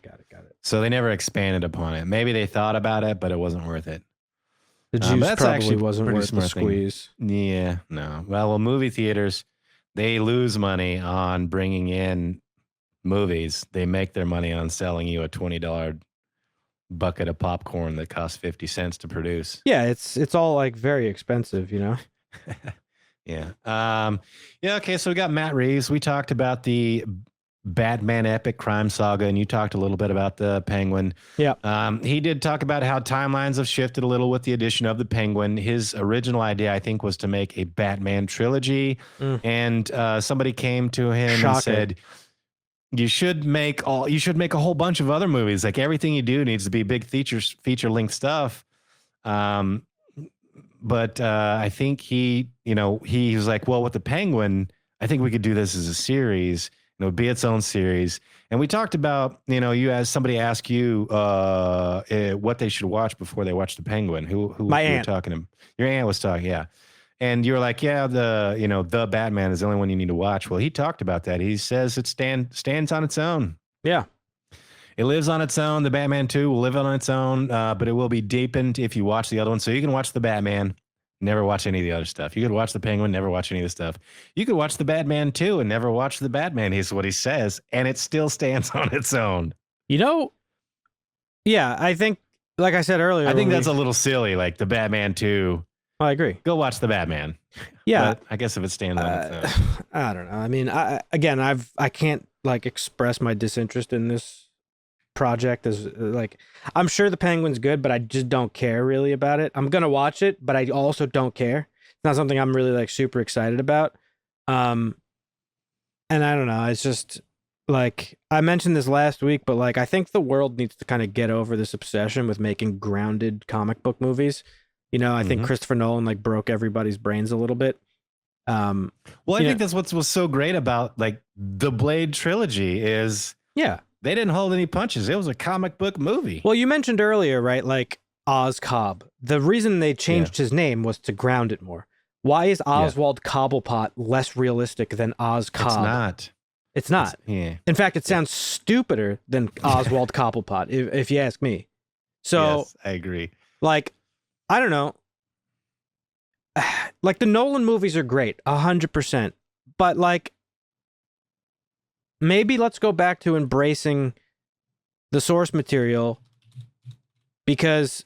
So they never expanded upon it. Maybe they thought about it, but it wasn't worth it. The juice that's probably actually wasn't pretty worth the smart thing. squeeze. Yeah, no. Well, movie theaters, they lose money on bringing in movies. They make their money on selling you a $20 bucket of popcorn that costs 50 cents to produce. Yeah, it's all like very expensive, you know. Yeah. Okay. So we got Matt Reeves. We talked about the Batman epic crime saga, and you talked a little bit about the Penguin. Yeah. He did talk about how timelines have shifted a little with the addition of the Penguin. His original idea, I think, was to make a Batman trilogy, and somebody came to him and said, you should make a whole bunch of other movies. Like everything you do needs to be big feature length stuff. But I think he was like, well, with the Penguin, I think we could do this as a series. It would be its own series. And we talked about, you as somebody asked you what they should watch before they watch the Penguin. Who My you were aunt. talking to? Your aunt was talking, yeah. And you were like, yeah, the Batman is the only one you need to watch. Well, he talked about that. He says it stands on its own. Yeah. It lives on its own. The Batman 2 will live on its own, but it will be deepened if you watch the other one. So you can watch the Batman, never watch any of the other stuff. You could watch the Penguin, never watch any of the stuff. You could watch the Batman 2 and never watch the Batman, is what he says, and it still stands on its own. Yeah, I think, like I said earlier, I think that's a little silly, like the Batman 2. I agree. Go watch the Batman. Yeah. But I guess if it stands on its own. I don't know. I mean, I can't like express my disinterest in this project as like, I'm sure the Penguin's good, but I just don't care really about it. I'm gonna watch it, but I also don't care. It's not something I'm really like super excited about. And I don't know. It's just like I mentioned this last week, but like I think the world needs to kind of get over this obsession with making grounded comic book movies. I think Christopher Nolan like broke everybody's brains a little bit. Well, I think that's what was so great about like the Blade trilogy is they didn't hold any punches. It was a comic book movie. Well, you mentioned earlier, right? Like Oz Cobb. The reason they changed his name was to ground it more. Why is Oswald Cobblepot less realistic than Oz Cobb? It's not. In fact, it sounds stupider than Oswald Cobblepot, if you ask me. So yes, I agree. Like, I don't know. Like the Nolan movies are great, 100%. But like, maybe let's go back to embracing the source material, because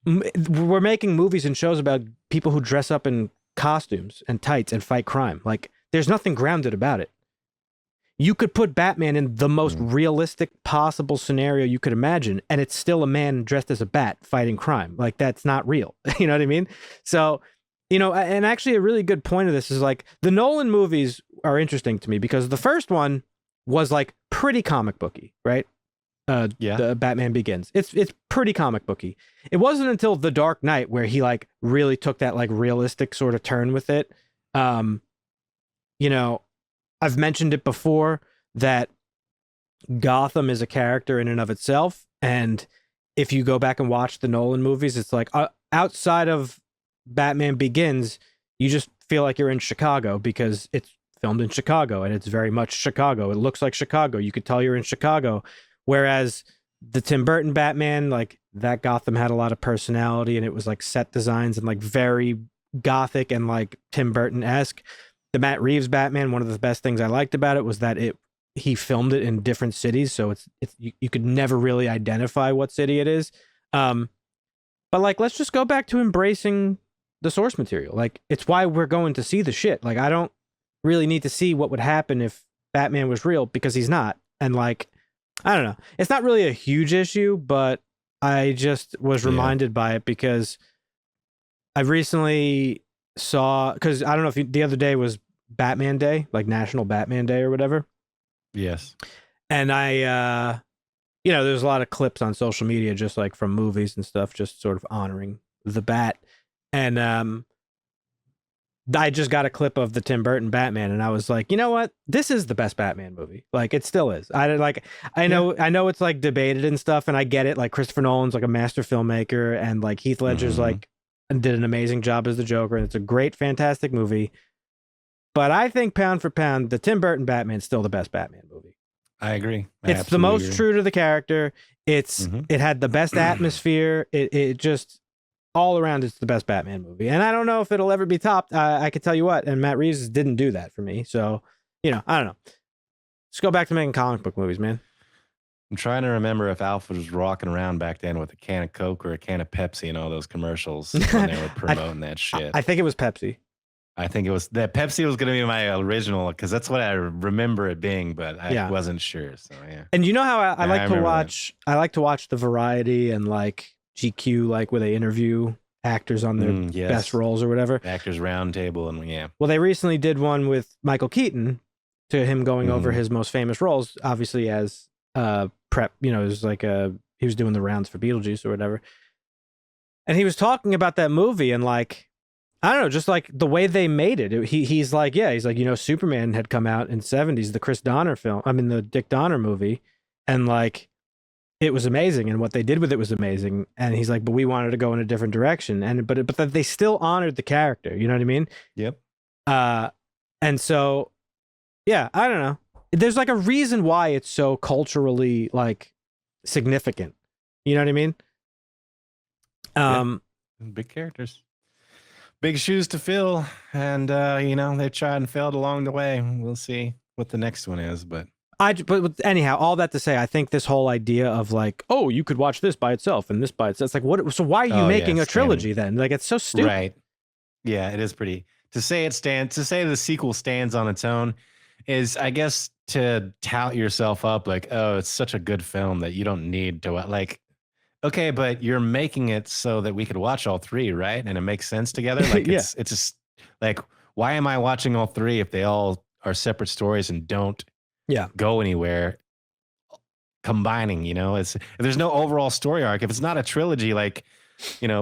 we're making movies and shows about people who dress up in costumes and tights and fight crime. Like, there's nothing grounded about it. You could put Batman in the most realistic possible scenario you could imagine, and it's still a man dressed as a bat fighting crime. Like, that's not real. You know what I mean? So, and actually a really good point of this is like the Nolan movies are interesting to me because the first one was like pretty comic booky, right? The Batman Begins. It's pretty comic booky. It wasn't until The Dark Knight where he like really took that like realistic sort of turn with it. I've mentioned it before that Gotham is a character in and of itself. And if you go back and watch the Nolan movies, it's like outside of Batman Begins, you just feel like you're in Chicago because it's filmed in Chicago and it's very much Chicago. It looks like Chicago. You could tell you're in Chicago. Whereas the Tim Burton Batman, like that Gotham had a lot of personality and it was like set designs and like very gothic and like Tim Burton-esque. The Matt Reeves Batman, one of the best things I liked about it was that he filmed it in different cities, so it's you could never really identify what city it is. But like, let's just go back to embracing the source material. Like, it's why we're going to see the shit. Like, I don't really need to see what would happen if Batman was real, because he's not. And like, I don't know. It's not really a huge issue, but I just was reminded by it because I recently saw, because I don't know if the other day was Batman Day, like National Batman Day or whatever. Yes. And I, there's a lot of clips on social media, just like from movies and stuff, just sort of honoring the Bat. And I just got a clip of the Tim Burton Batman, and I was like, you know what? This is the best Batman movie. Like, it still is. I know it's like debated and stuff, and I get it. Like, Christopher Nolan's like a master filmmaker, and like Heath Ledger's like did an amazing job as the Joker, and it's a great, fantastic movie. But I think pound for pound, the Tim Burton Batman is still the best Batman movie. I agree. It's the most true to the character. It had the best atmosphere. It just all around, it's the best Batman movie. And I don't know if it'll ever be topped. I could tell you what, and Matt Reeves didn't do that for me. So, I don't know. Let's go back to making comic book movies, man. I'm trying to remember if Alfred was rocking around back then with a can of Coke or a can of Pepsi and all those commercials when they were promoting that shit. I think it was Pepsi. I think it was that Pepsi was going to be my original, because that's what I remember it being, but I wasn't sure. So yeah. And you know how I like to watch? That. I like to watch the Variety and like GQ, like where they interview actors on their best roles or whatever. Actors Roundtable, and yeah. Well, they recently did one with Michael Keaton, to him going over his most famous roles, obviously as prep. It was like he was doing the rounds for Beetlejuice or whatever, and he was talking about that movie and like, I don't know, just like the way they made it. He's like, Superman had come out in the 70s, the Chris Donner film. I mean, the Dick Donner movie. And like, it was amazing. And what they did with it was amazing. And he's like, but we wanted to go in a different direction. But that they still honored the character. You know what I mean? Yep. And so, yeah, I don't know. There's like a reason why it's so culturally like significant. You know what I mean? Big characters. Big shoes to fill, and they tried and failed along the way. We'll see what the next one is, but anyhow, all that to say, I think this whole idea of like, oh, you could watch this by itself and this by itself, it's like, what? So why are you making a trilogy then? Like, it's so stupid, right? Yeah, it is pretty. To say the sequel stands on its own is, I guess, to tout yourself up like, oh, it's such a good film that you don't need to like. Okay, but you're making it so that we could watch all three, right? And it makes sense together. Like it's just like, why am I watching all three if they all are separate stories and don't go anywhere? Combining, there's no overall story arc. If it's not a trilogy, like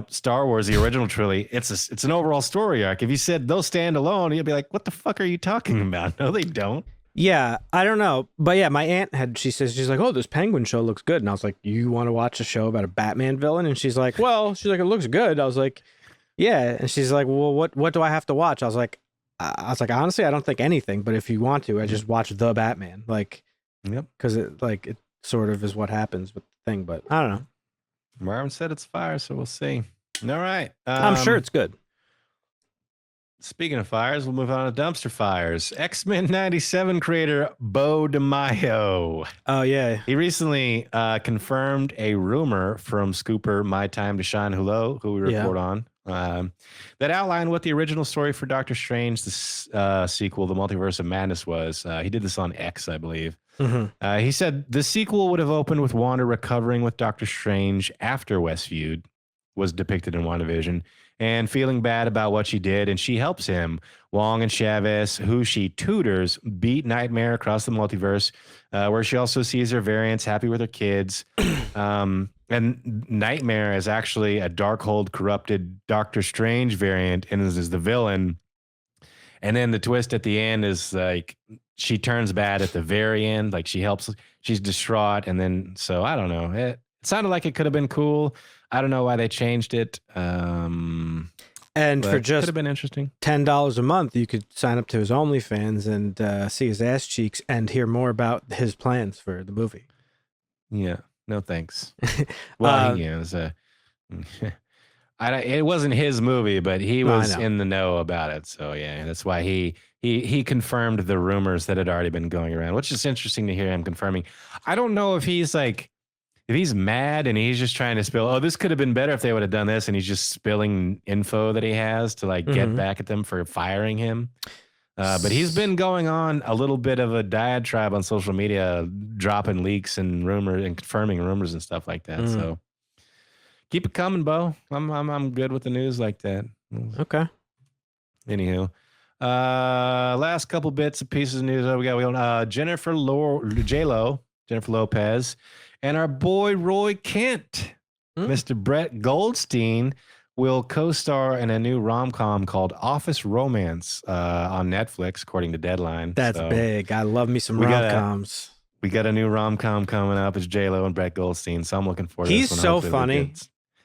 Star Wars, the original trilogy, it's an overall story arc. If you said those stand alone, you'd be like, what the fuck are you talking about? No, they don't. Yeah, I don't know. But yeah, my aunt she's like, oh, this Penguin show looks good. And I was like, you want to watch a show about a Batman villain? And she's like, it looks good. I was like, yeah. And she's like, well, what do I have to watch? I was like, honestly, I don't think anything. But if you want to, I just watch The Batman. Like, because it sort of is what happens with the thing. But I don't know. Marvin said it's fire, so we'll see. All right. I'm sure it's good. Speaking of fires, we'll move on to dumpster fires. X-Men 97 creator Beau DeMayo. Oh, yeah. He recently confirmed a rumor from Scooper My Time to Shine Hello, who we report on, that outlined what the original story for Doctor Strange, the sequel, The Multiverse of Madness, was. He did this on X, I believe. He said the sequel would have opened with Wanda recovering with Doctor Strange after Westview was depicted in WandaVision, and feeling bad about what she did, and she helps him. Wong and Chavez, who she tutors, beat Nightmare across the multiverse, where she also sees her variants, happy with her kids. And Nightmare is actually a Darkhold corrupted Doctor Strange variant, and is the villain. And then the twist at the end is like she turns bad at the very end, like she's distraught, and then so I don't know. It sounded like it could have been cool. I don't know why they changed it. And for just could have been interesting. $10 a month, you could sign up to his OnlyFans and see his ass cheeks and hear more about his plans for the movie. Yeah, no thanks. Well, it was it wasn't his movie, but he was in the know about it. So yeah, that's why he confirmed the rumors that had already been going around, which is interesting to hear him confirming. I don't know if he's like if he's mad and he's just trying to spill, oh, this could have been better if they would have done this, and he's just spilling info that he has to like get back at them for firing him. But he's been going on a little bit of a diatribe on social media, dropping leaks and rumors and confirming rumors and stuff like that. So keep it coming, Beau. I'm good with the news like that. Okay. Anywho, last couple bits of pieces of news. We got Jennifer Lopez, and our boy Roy Kent, Mr. Brett Goldstein, will co-star in a new rom-com called Office Romance on Netflix, according to Deadline. That's big. I love me some rom-coms. We got a new rom-com coming up. It's J-Lo and Brett Goldstein, so I'm looking forward to this one. He's so funny.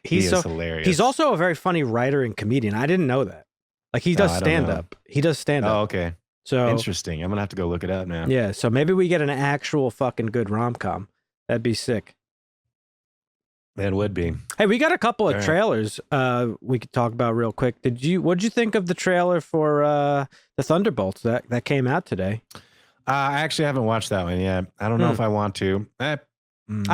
He's hilarious. He's also a very funny writer and comedian. I didn't know that. Like he does stand-up. He does stand-up. Oh, okay. So interesting. I'm gonna have to go look it up now. Yeah, so maybe we get an actual fucking good rom-com. That'd be sick. That would be. Hey, we got a couple of trailers we could talk about real quick. What'd you think of the trailer for the Thunderbolts that came out today? I actually haven't watched that one yet. I don't know if I want to. I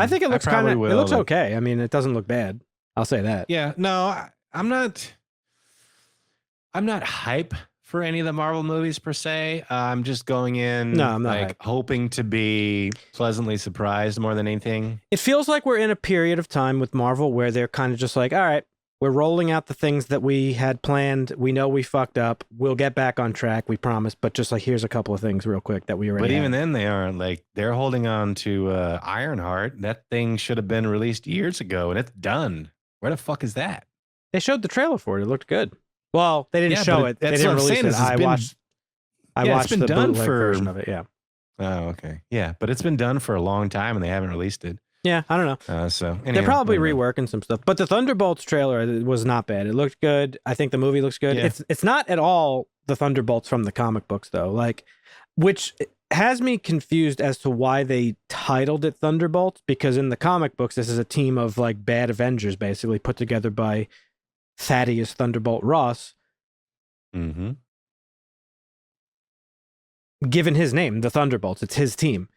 think it looks it looks okay. I mean, it doesn't look bad. I'll say that. Yeah, no, I'm not hype for any of the Marvel movies per se. I'm just going in I'm not hoping to be pleasantly surprised more than anything. It feels like we're in a period of time with Marvel where they're kind of just like, all right, we're rolling out the things that we had planned. We know we fucked up. We'll get back on track. We promise. But just like, here's a couple of things real quick that we already But even then they aren't. Like, they're holding on to Ironheart. That thing should have been released years ago and it's done. Where the fuck is that? They showed the trailer for it. It looked good. Well, they didn't show it. They didn't release it. I watched the bootleg version of it. Yeah. Oh, okay. Yeah, but it's been done for a long time and they haven't released it. Yeah, I don't know. So anyhow, they're probably reworking some stuff. But the Thunderbolts trailer was not bad. It looked good. I think the movie looks good. Yeah. It's not at all the Thunderbolts from the comic books though. Like, which has me confused as to why they titled it Thunderbolts, because in the comic books this is a team of like bad Avengers basically put together by Thaddeus Thunderbolt Ross, given his name, the Thunderbolts. It's his team.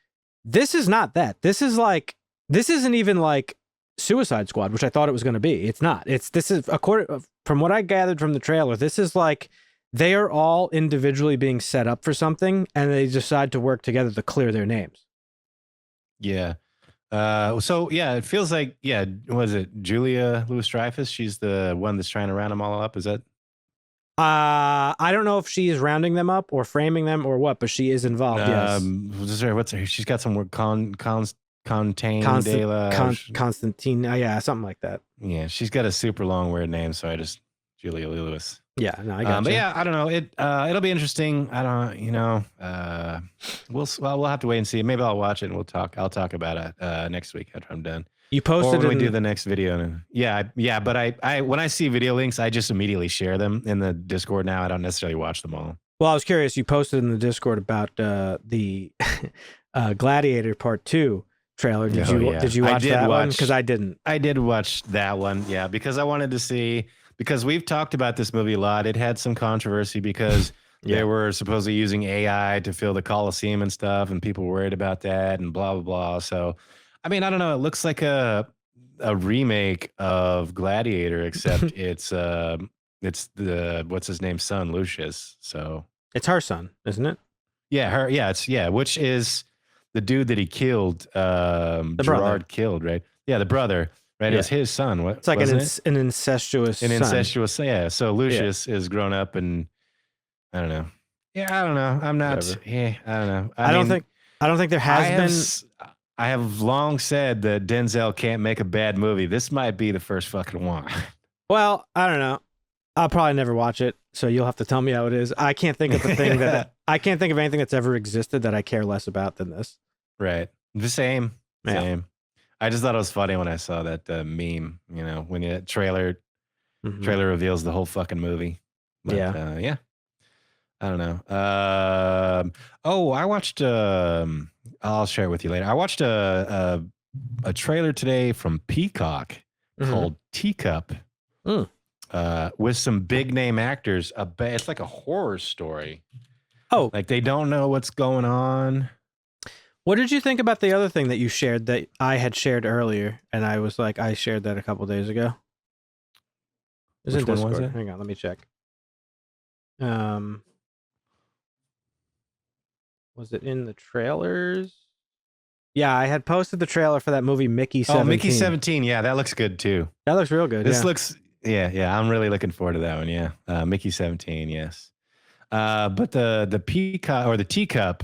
This is not that. This isn't even like Suicide Squad, which I thought it was going to be. It's not. This is from what I gathered from the trailer. This is like they are all individually being set up for something, and they decide to work together to clear their names. Yeah. So yeah, it feels like, was it Julia Louis-Dreyfus? She's the one that's trying to round them all up. Is that? I don't know if she is rounding them up or framing them or what, but she is involved. Yes. What's her? She's got some word Constantine. Yeah, something like that. Yeah, she's got a super long weird name, so I just Julia Lewis. Yeah, no, I got But yeah, I don't know. It'll be interesting. I don't, we'll have to wait and see. Maybe I'll watch it and I'll talk about it next week after I'm done. You posted or when we do the next video. Yeah. But I when I see video links, I just immediately share them in the Discord now. I don't necessarily watch them all. Well, I was curious. You posted in the Discord about the Gladiator Part 2 trailer. Did you watch that one? Because I didn't. I did watch that one. Yeah, because I wanted to see. Because we've talked about this movie a lot. It had some controversy because they were supposedly using AI to fill the Coliseum and stuff, and people were worried about that and blah, blah, blah. So, I mean, I don't know. It looks like a remake of Gladiator, except it's the, what's his name, son, Lucius. So it's her son, isn't it? Yeah, her. Yeah, which is the dude that he killed, Gerard brother. Killed, right? Yeah, the brother. Right, it was his son. What? It's like an incestuous son. Incestuous, yeah. So Lucius is grown up, and I don't know. Yeah, I don't know. I'm not. Whatever. Yeah, I don't know. I don't think there has been. I have long said that Denzel can't make a bad movie. This might be the first fucking one. Well, I don't know. I'll probably never watch it, so you'll have to tell me how it is. I can't think of the thing I can't think of anything that's ever existed that I care less about than this. Right. The same. Yeah. Same. I just thought it was funny when I saw that meme, when the trailer reveals the whole fucking movie. But, yeah. I don't know. I watched, I'll share it with you later. I watched a trailer today from Peacock called Teacup with some big name actors. It's like a horror story. Oh. Like they don't know what's going on. What did you think about the other thing that you shared that I had shared earlier, and I was like, I shared that a couple days ago? It was in Which one was Discord. it? Hang on, let me check. Was it in the trailers? Yeah, I had posted the trailer for that movie Mickey 17. Oh, Mickey 17. Yeah, that looks good too. That looks real good. This yeah. looks, yeah. I'm really looking forward to that one. Yeah, Mickey 17. Yes, but the peacock or the teacup,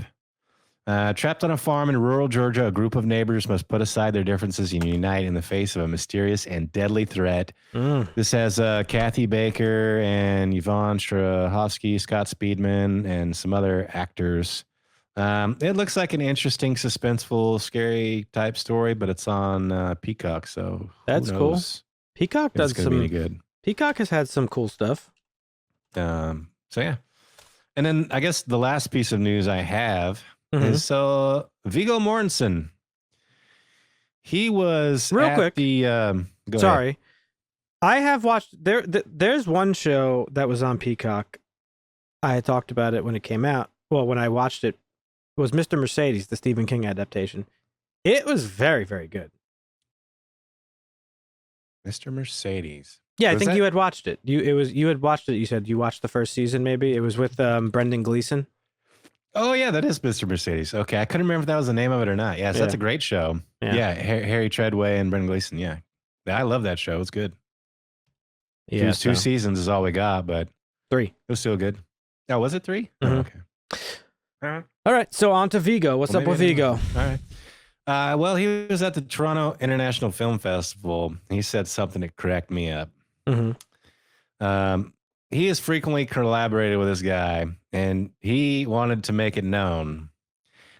trapped on a farm in rural Georgia, a group of neighbors must put aside their differences and unite in the face of a mysterious and deadly threat. This has Kathy Baker and Yvonne Strahovski, Scott Speedman, and some other actors. It looks like an interesting, suspenseful, scary type story, but it's on Peacock, so That's who cool. knows Peacock if it's does gonna be some any good. Peacock has had some cool stuff. So yeah, and then I guess the last piece of news I have is Viggo Mortensen. He was Real at quick. the go Sorry. ahead. I have watched there's one show that was on Peacock. I had talked about it when it came out. Well, when I watched it, it was Mr. Mercedes, the Stephen King adaptation. It was very, very good. Mr. Mercedes. Yeah, I Was think that- you had watched it. You had watched it. You said you watched the first season. Maybe it was with Brendan Gleeson. Oh yeah, that is Mr. Mercedes. Okay, I couldn't remember if that was the name of it or not. Yes, that's Yeah. a great show. Yeah. Yeah, Harry Treadway and Brendan Gleeson. Yeah, I love that show. It's good. Yeah, Two seasons is all we got, but 3. it was still good. Oh, was it 3? Mhm. Oh, okay. All right. All right, so on to Viggo. What's up with Viggo? All right. Well, he was at the Toronto International Film Festival. He said something that cracked me up. He has frequently collaborated with this guy, and he wanted to make it known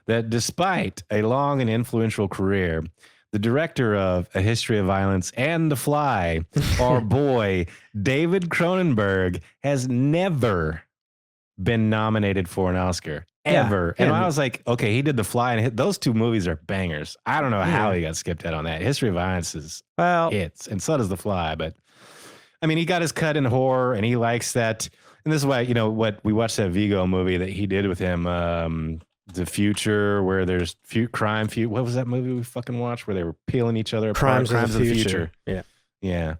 that despite a long and influential career, the director of A History of Violence and The Fly, our boy, David Cronenberg, has never been nominated for an Oscar. Ever. Yeah. And I was like, okay, he did The Fly, and those two movies are bangers. I don't know how he got skipped out on that. History of Violence is hits, and so does The Fly. But I mean, he got his cut in horror, and he likes that. And this is why, what we watched that Viggo movie that he did with him, The Future, where there's crime. What was that movie we fucking watched where they were peeling each other apart? Crimes of the Future. Yeah.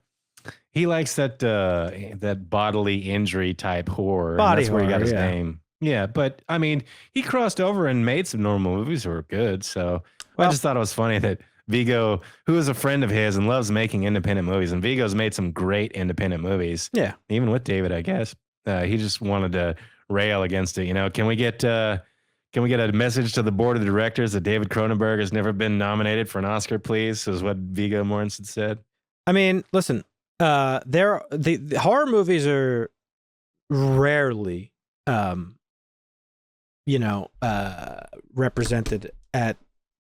He likes that bodily injury type horror. Body that's where he got horror, his yeah. name. Yeah, but I mean, he crossed over and made some normal movies that were good. So I Well- just thought it was funny that Viggo, who is a friend of his and loves making independent movies, and Viggo's made some great independent movies. Yeah. Even with David, I guess. He just wanted to rail against it. Can we get a message to the board of directors that David Cronenberg has never been nominated for an Oscar, please? Is what Viggo Mortensen said. I mean, listen, the horror movies are rarely, represented at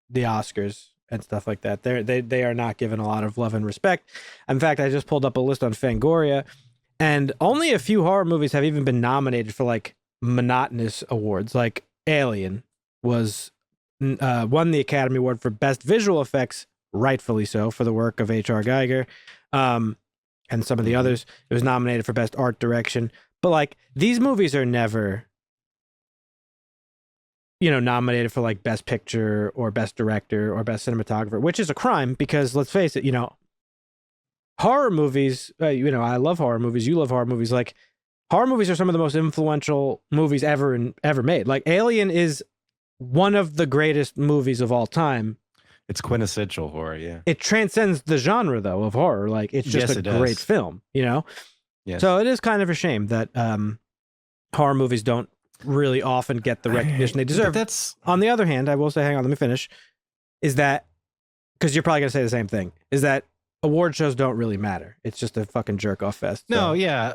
the Oscars and stuff like that. They are not given a lot of love and respect. In fact, I just pulled up a list on Fangoria, and only a few horror movies have even been nominated for like monotonous awards. Like Alien was won the Academy Award for Best Visual Effects, rightfully so, for the work of H.R. Geiger, and some of the others. It was nominated for Best Art Direction, but like these movies are never, nominated for like Best Picture or Best Director or Best Cinematographer, which is a crime because let's face it, horror movies. I love horror movies. You love horror movies. Like horror movies are some of the most influential movies ever made. Like Alien is one of the greatest movies of all time. It's quintessential horror, yeah. It transcends the genre though of horror. Like it's just Yes, a it does. great film, Yes. So it is kind of a shame that horror movies don't really often get the recognition they deserve. But that's On the other hand, I will say, hang on, let me finish, is that, because you're probably going to say the same thing, is that award shows don't really matter. It's just a fucking jerk-off fest. no, So. yeah,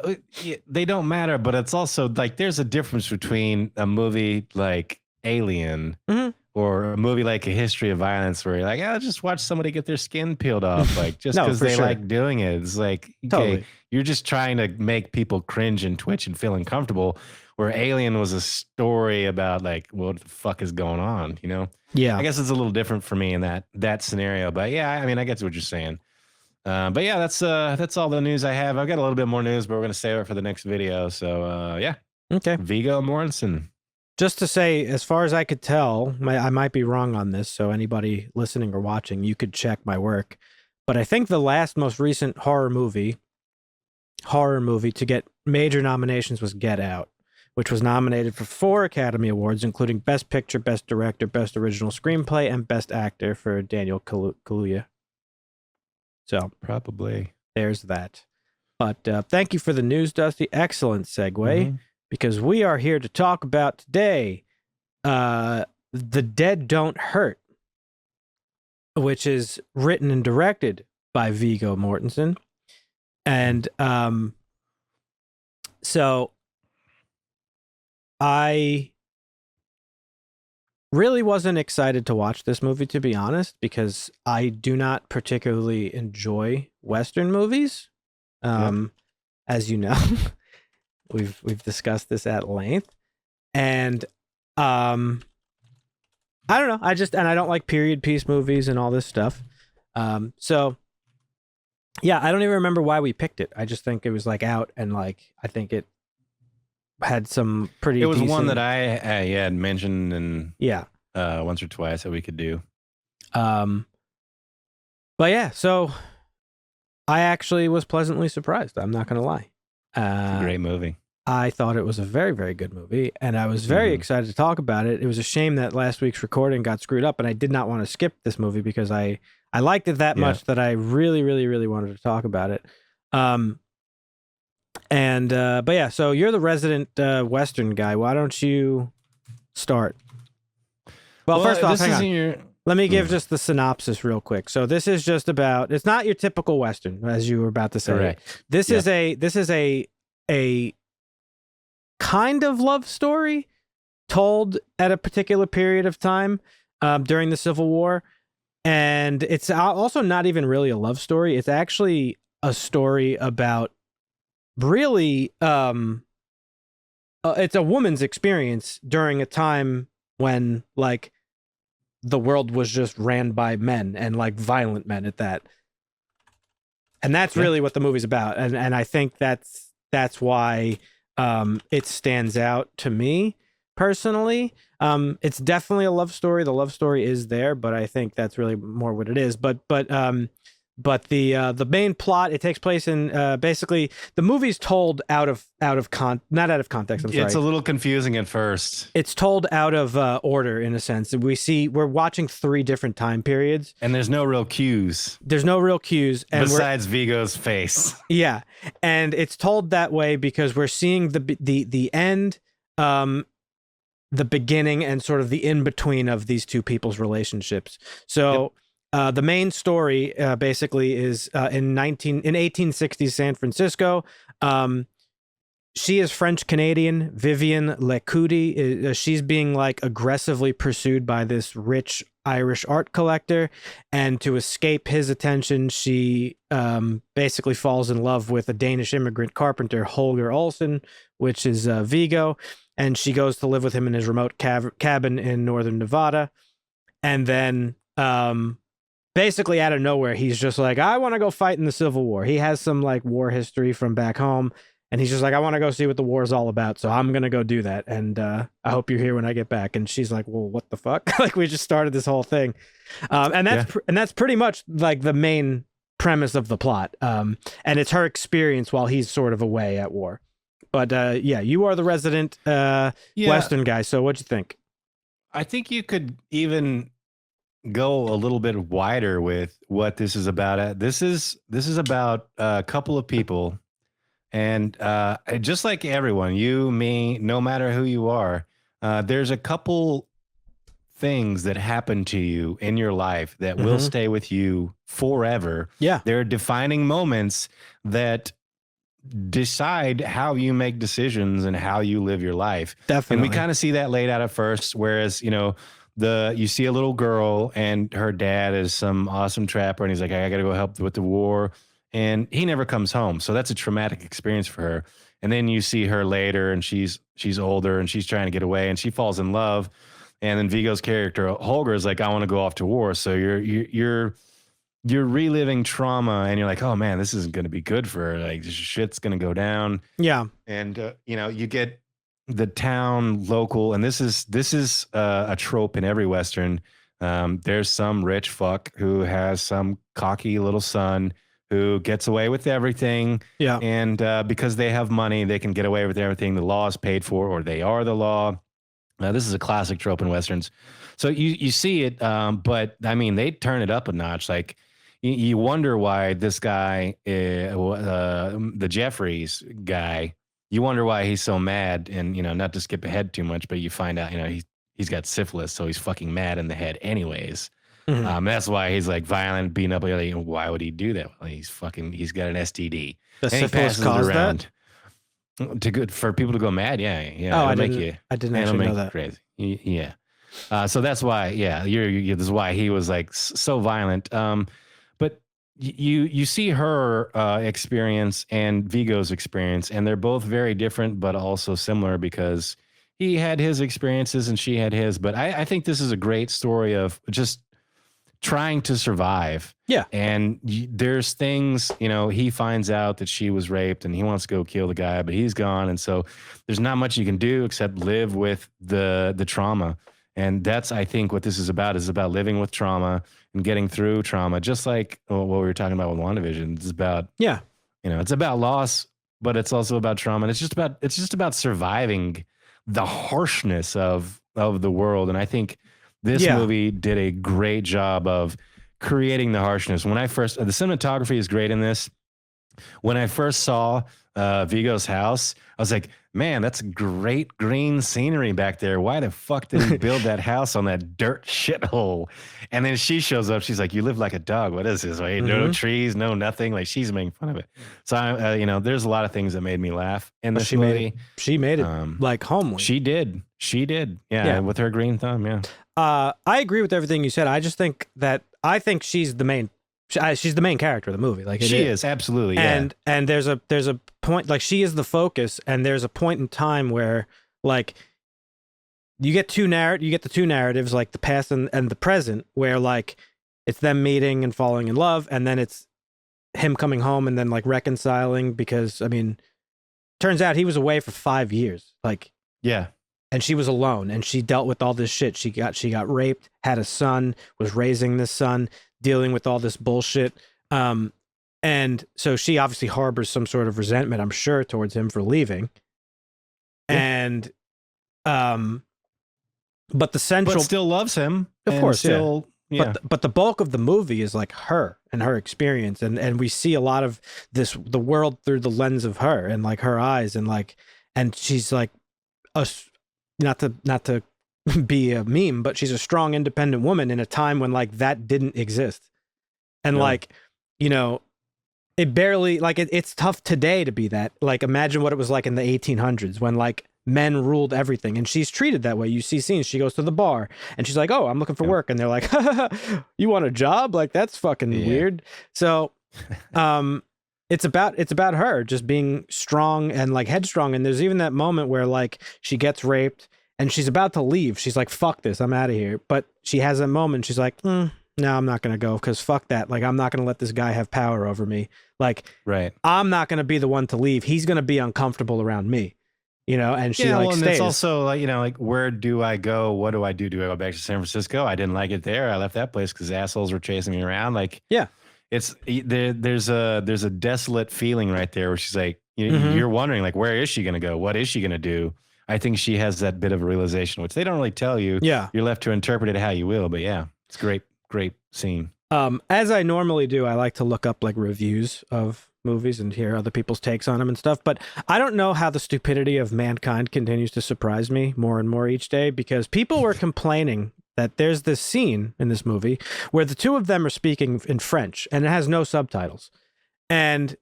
they don't matter, but it's also like there's a difference between a movie like Alien Mhm. or a movie like A History of Violence where you're like, I'll just watch somebody get their skin peeled off, like just No, because for they sure. like doing it. It's like, okay, Totally. you're just trying to make people cringe and twitch and feel uncomfortable. Where Alien was a story about like what the fuck is going on, Yeah. I guess it's a little different for me in that scenario, but yeah, I mean, I get what you're saying. But yeah, that's all the news I have. I've got a little bit more news, but we're gonna save it for the next video. So yeah, Okay. Viggo Mortensen. Just to say, as far as I could tell, I might be wrong on this, so anybody listening or watching, you could check my work. But I think the most recent horror movie to get major nominations was Get Out, which was nominated for 4 Academy Awards, including Best Picture, Best Director, Best Original Screenplay, and Best Actor for Daniel Kaluuya. So Probably. there's that. But thank you for the news, Dusty. Excellent segue, because we are here to talk about today The Dead Don't Hurt, which is written and directed by Viggo Mortensen. And so I really wasn't excited to watch this movie, to be honest, because I do not particularly enjoy Western movies. As you know, we've discussed this at length, and I don't know. I don't like period piece movies and all this stuff. So yeah, I don't even remember why we picked it. I just think it was like out, and like I think it had some pretty. It was decent... one that I had mentioned and once or twice that we could do. But yeah, so I actually was pleasantly surprised. I'm not gonna lie. It's a great movie. I thought it was a very, very good movie, and I was very excited to talk about it. It was a shame that last week's recording got screwed up, and I did not want to skip this movie because I liked it that much that I really, really, really wanted to talk about it. But yeah, so you're the resident Western guy. Why don't you start? Well, first off, hang on. Let me give just the synopsis real quick. So this is just about, it's not your typical Western, as you were about to say. Correct. This is a kind of love story told at a particular period of time during the Civil War. And it's also not even really a love story. It's actually a story about really, it's a woman's experience during a time when like the world was just ran by men, and like violent men at that. And that's really what the movie's about. And I think that's why it stands out to me personally. It's definitely a love story. The love story is there, but I think that's really more what it is. But the main plot, it takes place in basically the movie's told not out of context. I'm sorry. It's a little confusing at first. It's told out of order in a sense. We're watching 3 different time periods, and there's no real cues. And besides Viggo's face. Yeah, and it's told that way because we're seeing the end, the beginning, and sort of the in between of these two people's relationships. So. The main story basically is in 1860s San Francisco. She is French Canadian, Vivian Lecoudi. She's being like aggressively pursued by this rich Irish art collector, and to escape his attention, she basically falls in love with a Danish immigrant carpenter, Holger Olsen, which is Viggo, and she goes to live with him in his remote cabin in northern Nevada, and then basically out of nowhere, he's just like, I want to go fight in the Civil War. He has some like war history from back home, and he's just like, I want to go see what the war is all about, so I'm gonna go do that, and I hope you're here when I get back. And she's like, well, what the fuck? Like, we just started this whole thing, and that's pretty much like the main premise of the plot, and it's her experience while he's sort of away at war. But yeah, you are the resident Western guy, so what'd you think? I think you could even go a little bit wider with what this is about. This is about a couple of people, and just like everyone, you, me, no matter who you are, there's a couple things that happen to you in your life that will stay with you forever. Yeah, there are defining moments that decide how you make decisions and how you live your life. Definitely. And we kind of see that laid out at first, whereas you see a little girl and her dad is some awesome trapper, and he's like, I gotta go help with the war, and he never comes home. So that's a traumatic experience for her. And then you see her later, and she's older, and she's trying to get away, and she falls in love. And then Viggo's character Holger is like, I want to go off to war. So you're reliving trauma, and you're like, oh man, this isn't going to be good for her. Like, shit's going to go down. Yeah. And you get the town local, and this is a trope in every Western. There's some rich fuck who has some cocky little son who gets away with everything. Yeah. And because they have money, they can get away with everything. The law is paid for, or they are the law. This is a classic trope in Westerns. So you see it, but I mean, they turn it up a notch. Like you wonder why this guy, the Jeffries guy, you wonder why he's so mad. And, you know, not to skip ahead too much, but you find out, you know, he's got syphilis, so he's fucking mad in the head anyways. That's why he's like violent, beating up. Like, why would he do that? Well, he's got an STD. The syphilis caused that? For people to go mad, yeah. Oh, I didn't actually know that. Crazy, yeah. So that's why, yeah, this is why he was like so violent. But you see her experience and Vigo's experience, and they're both very different, but also similar because he had his experiences and she had his. But I think this is a great story of just trying to survive. Yeah. And there's things, you know, he finds out that she was raped and he wants to go kill the guy, but he's gone. And so there's not much you can do except live with the trauma. And that's, I think, what this is about living with trauma and getting through trauma. Just like what we were talking about with WandaVision. It's about, you know, it's about loss, but it's also about trauma. And it's just about surviving the harshness of the world. And I think this movie did a great job of creating the harshness. When I first, the cinematography is great in this. When I first saw Vigo's house, I was like, man, that's great green scenery back there. Why the fuck did he build that house on that dirt shithole? And then she shows up. She's like, you live like a dog. What is this? Like, no trees, no nothing. Like, she's making fun of it. So, you know, there's a lot of things that made me laugh in this movie. She made it like homely. She did. Yeah, with her green thumb, yeah. I agree with everything you said. I just think she's the main. She's the main character of the movie. Like she is absolutely, yeah. And there's a point, like she is the focus, and there's a point in time where like you get the two narratives, like the past and the present, where like it's them meeting and falling in love, and then it's him coming home and then like reconciling because I mean, turns out he was away for 5 years, like and she was alone, and she dealt with all this shit. She got raped, had a son, was raising this son, dealing with all this bullshit. And so she obviously harbors some sort of resentment, I'm sure, towards him for leaving. And, but the central, but still loves him, of course. Still, But the bulk of the movie is like her and her experience, and we see a lot of the world through the lens of her and like her eyes, and like, and she's like not to be a meme, but she's a strong, independent woman in a time when like that didn't exist. And like, you know, it barely, like it's tough today to be that. Like, imagine what it was like in the 1800s when like men ruled everything, and she's treated that way. You see scenes, she goes to the bar and she's like, oh, I'm looking for work. And they're like, you want a job? Like, that's fucking weird. So, it's about her just being strong and like headstrong. And there's even that moment where like she gets raped and she's about to leave. She's like, fuck this, I'm out of here. But she has that moment. She's like, no, I'm not going to go because fuck that. Like, I'm not going to let this guy have power over me. Like, I'm not going to be the one to leave. He's going to be uncomfortable around me, you know? And she and stays. It's also like, you know, like, where do I go? What do I do? Do I go back to San Francisco? I didn't like it there. I left that place because assholes were chasing me around. Like, it's there's a desolate feeling right there where she's like, you're wondering like, where is she going to go? What is she going to do? I think she has that bit of a realization, which they don't really tell you. Yeah. You're left to interpret it how you will, but yeah, it's great scene. As I normally do, I like to look up like reviews of movies and hear other people's takes on them and stuff, but I don't know how the stupidity of mankind continues to surprise me more and more each day, because people were complaining that there's this scene in this movie where the two of them are speaking in French and it has no subtitles. And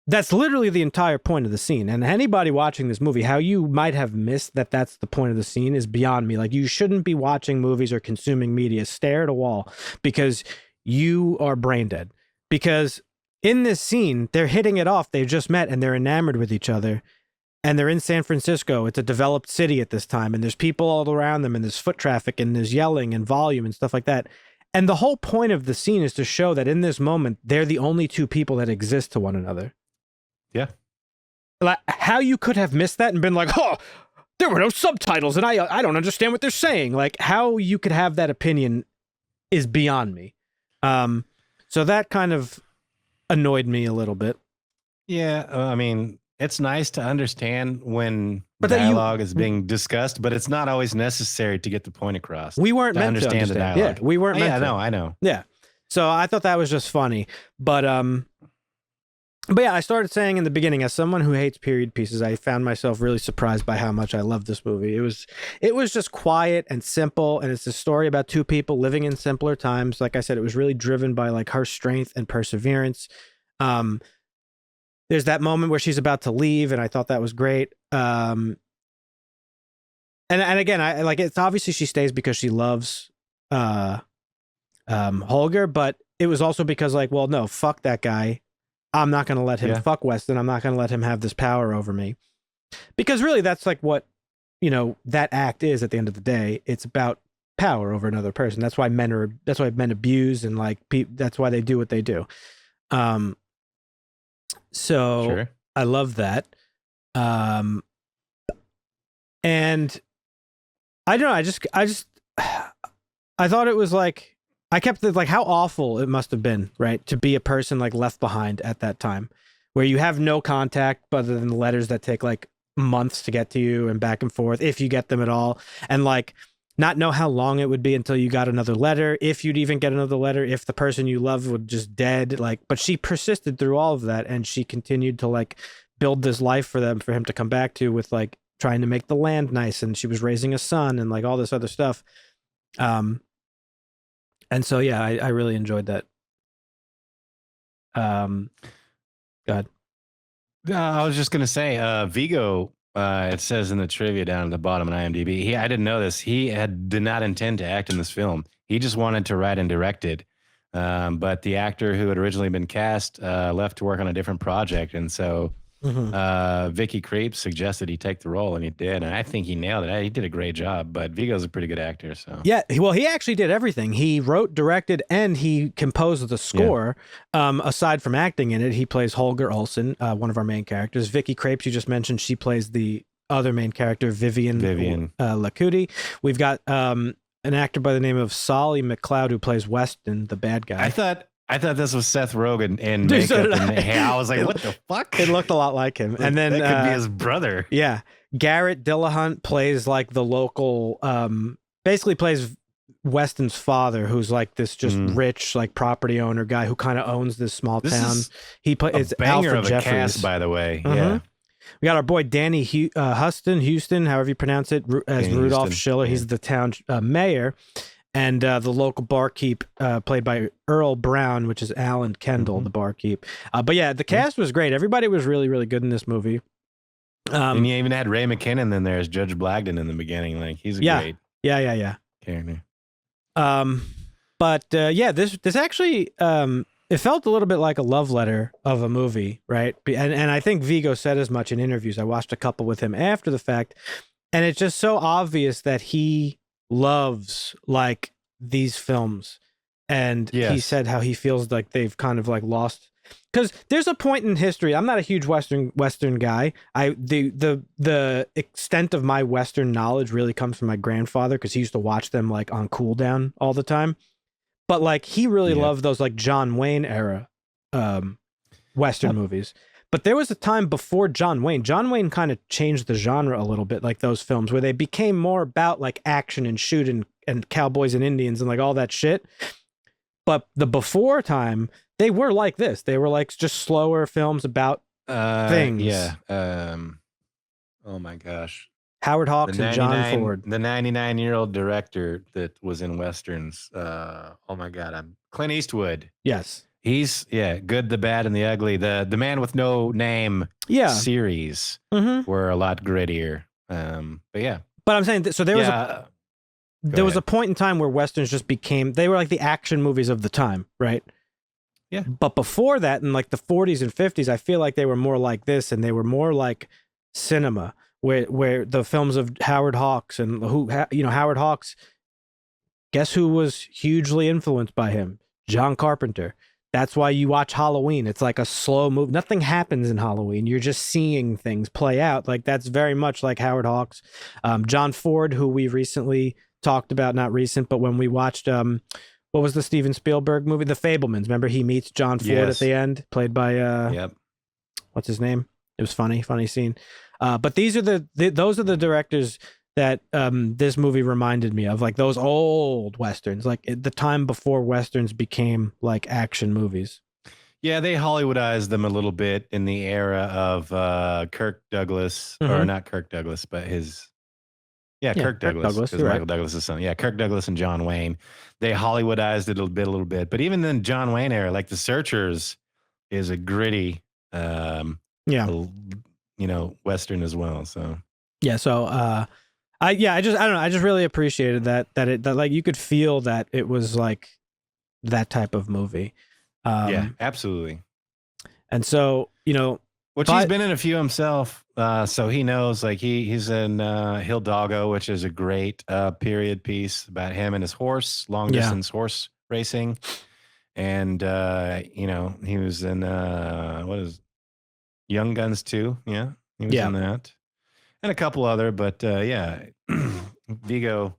that's literally the entire point of the scene. And anybody watching this movie, how you might have missed that that's the point of the scene is beyond me. Like, you shouldn't be watching movies or consuming media, stare at a wall, because you are brain dead. Because in this scene, they're hitting it off. They've just met and they're enamored with each other. And they're in San Francisco. It's a developed city at this time. And there's people all around them, and there's foot traffic, and there's yelling and volume and stuff like that. And the whole point of the scene is to show that in this moment, they're the only two people that exist to one another. Yeah. Like, how you could have missed that and been like, oh, there were no subtitles, and I don't understand what they're saying. Like, how you could have that opinion is beyond me. So that kind of annoyed me a little bit. Yeah, I mean, it's nice to understand when But that dialogue is being discussed, but it's not always necessary to get the point across. We weren't to meant to understand the dialogue. Yeah, we weren't meant to. I know. Yeah. So I thought that was just funny. But yeah, I started saying in the beginning, as someone who hates period pieces, I found myself really surprised by how much I loved this movie. It was just quiet and simple, and it's a story about two people living in simpler times. Like I said, it was really driven by like her strength and perseverance. There's that moment where she's about to leave, and I thought that was great. And again, I like, it's obviously she stays because she loves Holger, but it was also because like, well, no, fuck that guy. I'm not going to let him fuck Weston. I'm not going to let him have this power over me. Because really that's like what, that act is at the end of the day. It's about power over another person. That's why men abuse, and like that's why they do what they do. So sure. I love that. And I don't know, I thought it was like, I kept like how awful it must have been, right, to be a person like left behind at that time, where you have no contact other than the letters that take like months to get to you and back and forth, if you get them at all, and like not know how long it would be until you got another letter, if you'd even get another letter, if the person you loved would just dead, like. But she persisted through all of that, and she continued to like build this life for him to come back to, with like trying to make the land nice, and she was raising a son and like all this other stuff. And so, yeah, I really enjoyed that. Go ahead. I was just going to say, Vigo, it says in the trivia down at the bottom on IMDb, I didn't know this. He did not intend to act in this film. He just wanted to write and direct it. But the actor who had originally been cast left to work on a different project. And so Vicky Krieps suggested he take the role, and he did. And I think he nailed it. He did a great job, but Vigo's a pretty good actor. So yeah, well, he actually did everything. He wrote, directed, and he composed the score. Yeah. Aside from acting in it, he plays Holger Olsen, one of our main characters. Vicky Krieps, you just mentioned, she plays the other main character, Vivian Lacuti. We've got an actor by the name of Solly McLeod who plays Weston, the bad guy. I thought this was Seth Rogen in makeup and hair. I was like, what the fuck? It looked a lot like him. And then that could be his brother. Yeah. Garrett Dillahunt plays like the local, basically plays Weston's father, who's like this just rich, like property owner guy who kind of owns this small town. He plays banger Alfred of Jeffries. a cast, by the way. Yeah. We got our boy Danny Houston, however you pronounce it, as Danny Rudolph Houston. Schiller. He's the town mayor. And the local barkeep, played by Earl Brown, which is Alan Kendall, the barkeep. But yeah, the cast was great. Everybody was really, really good in this movie. And you even had Ray McKinnon in there as Judge Blagden in the beginning. Like, he's a great character. Yeah, this actually it felt a little bit like a love letter of a movie, right? And I think Vigo said as much in interviews. I watched a couple with him after the fact, and it's just so obvious that he loves like these films, and he said how he feels like they've kind of like lost, because there's a point in history. I'm not a huge Western guy. The extent of my Western knowledge really comes from my grandfather, because he used to watch them like on cool down all the time. But like he really loved those like John Wayne era Western movies. But there was a time before John Wayne. John Wayne kind of changed the genre a little bit, like those films where they became more about like action and shooting and cowboys and Indians and like all that shit. But the before time, they were like this. They were like just slower films about things. Yeah. Oh my gosh. Howard Hawks and John Ford. The 99-year-old director that was in Westerns. Oh my God. Clint Eastwood. Yes. He's Good, the Bad, and the Ugly. The Man with No Name series were a lot grittier. But yeah. But I'm saying so there was a point in time where Westerns just they were like the action movies of the time, right? Yeah. But before that, in like the 40s and 50s, I feel like they were more like this, and they were more like cinema, where the films of Howard Hawks and Howard Hawks, guess who was hugely influenced by him? John Carpenter. That's why you watch Halloween. It's like a slow move. Nothing happens in Halloween. You're just seeing things play out. Like that's very much like Howard Hawks. John Ford, who we recently talked about, not recent, but when we watched what was the Steven Spielberg movie, The Fabelmans? Remember he meets John Ford at the end, played by Yep. What's his name? It was funny scene. But these are those are the directors that this movie reminded me of, like those old westerns, like the time before westerns became like action movies. Yeah, they Hollywoodized them a little bit in the era of Kirk Douglas, or not Kirk Douglas, but his Kirk Douglas, because Michael right. Douglas' son. Yeah, Kirk Douglas and John Wayne. They Hollywoodized it a little bit. But even then, John Wayne era, like The Searchers, is a gritty, western as well. So yeah, so I don't know. I just really appreciated that like you could feel that it was like that type of movie. Yeah, absolutely. And so, which he's been in a few himself. So he knows, like he's in Hidalgo, which is a great period piece about him and his horse, long distance horse racing. And, he was in, Young Guns too. Yeah. He was in that. And a couple other, but Vigo.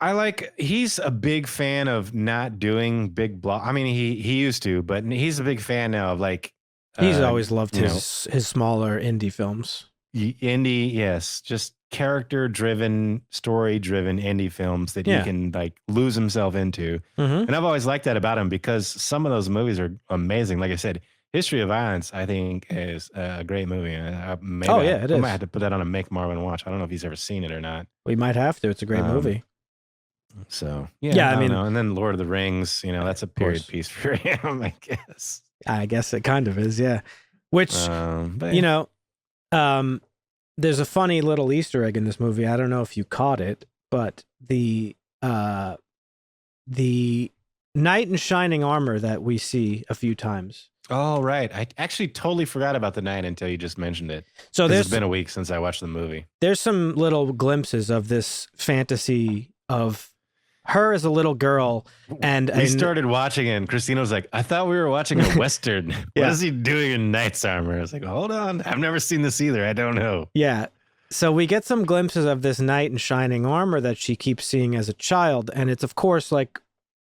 I like, he's a big fan of not doing big block. I mean, he used to, but he's a big fan now of like, he's always loved his smaller indie films. Indie, yes, just character-driven, story-driven indie films that he can like lose himself into. And I've always liked that about him because some of those movies are amazing. Like I said, History of Violence, I think, is a great movie. It is. I might have to put that on a Make Marvin watch. I don't know if he's ever seen it or not. We might have to. It's a great movie. So I mean, and then Lord of the Rings, that's a period piece for him, I guess. I guess it kind of is, yeah. Which, there's a funny little Easter egg in this movie. I don't know if you caught it, but the knight in shining armor that we see a few times. Oh, right. I actually totally forgot about the knight until you just mentioned it. So it's been a week since I watched the movie. There's some little glimpses of this fantasy of her as a little girl, and we started watching it, and Christina was like, I thought we were watching a Western. What is he doing in knight's armor? I was like, hold on. I've never seen this either. I don't know. Yeah. So we get some glimpses of this knight in shining armor that she keeps seeing as a child. And it's, of course, like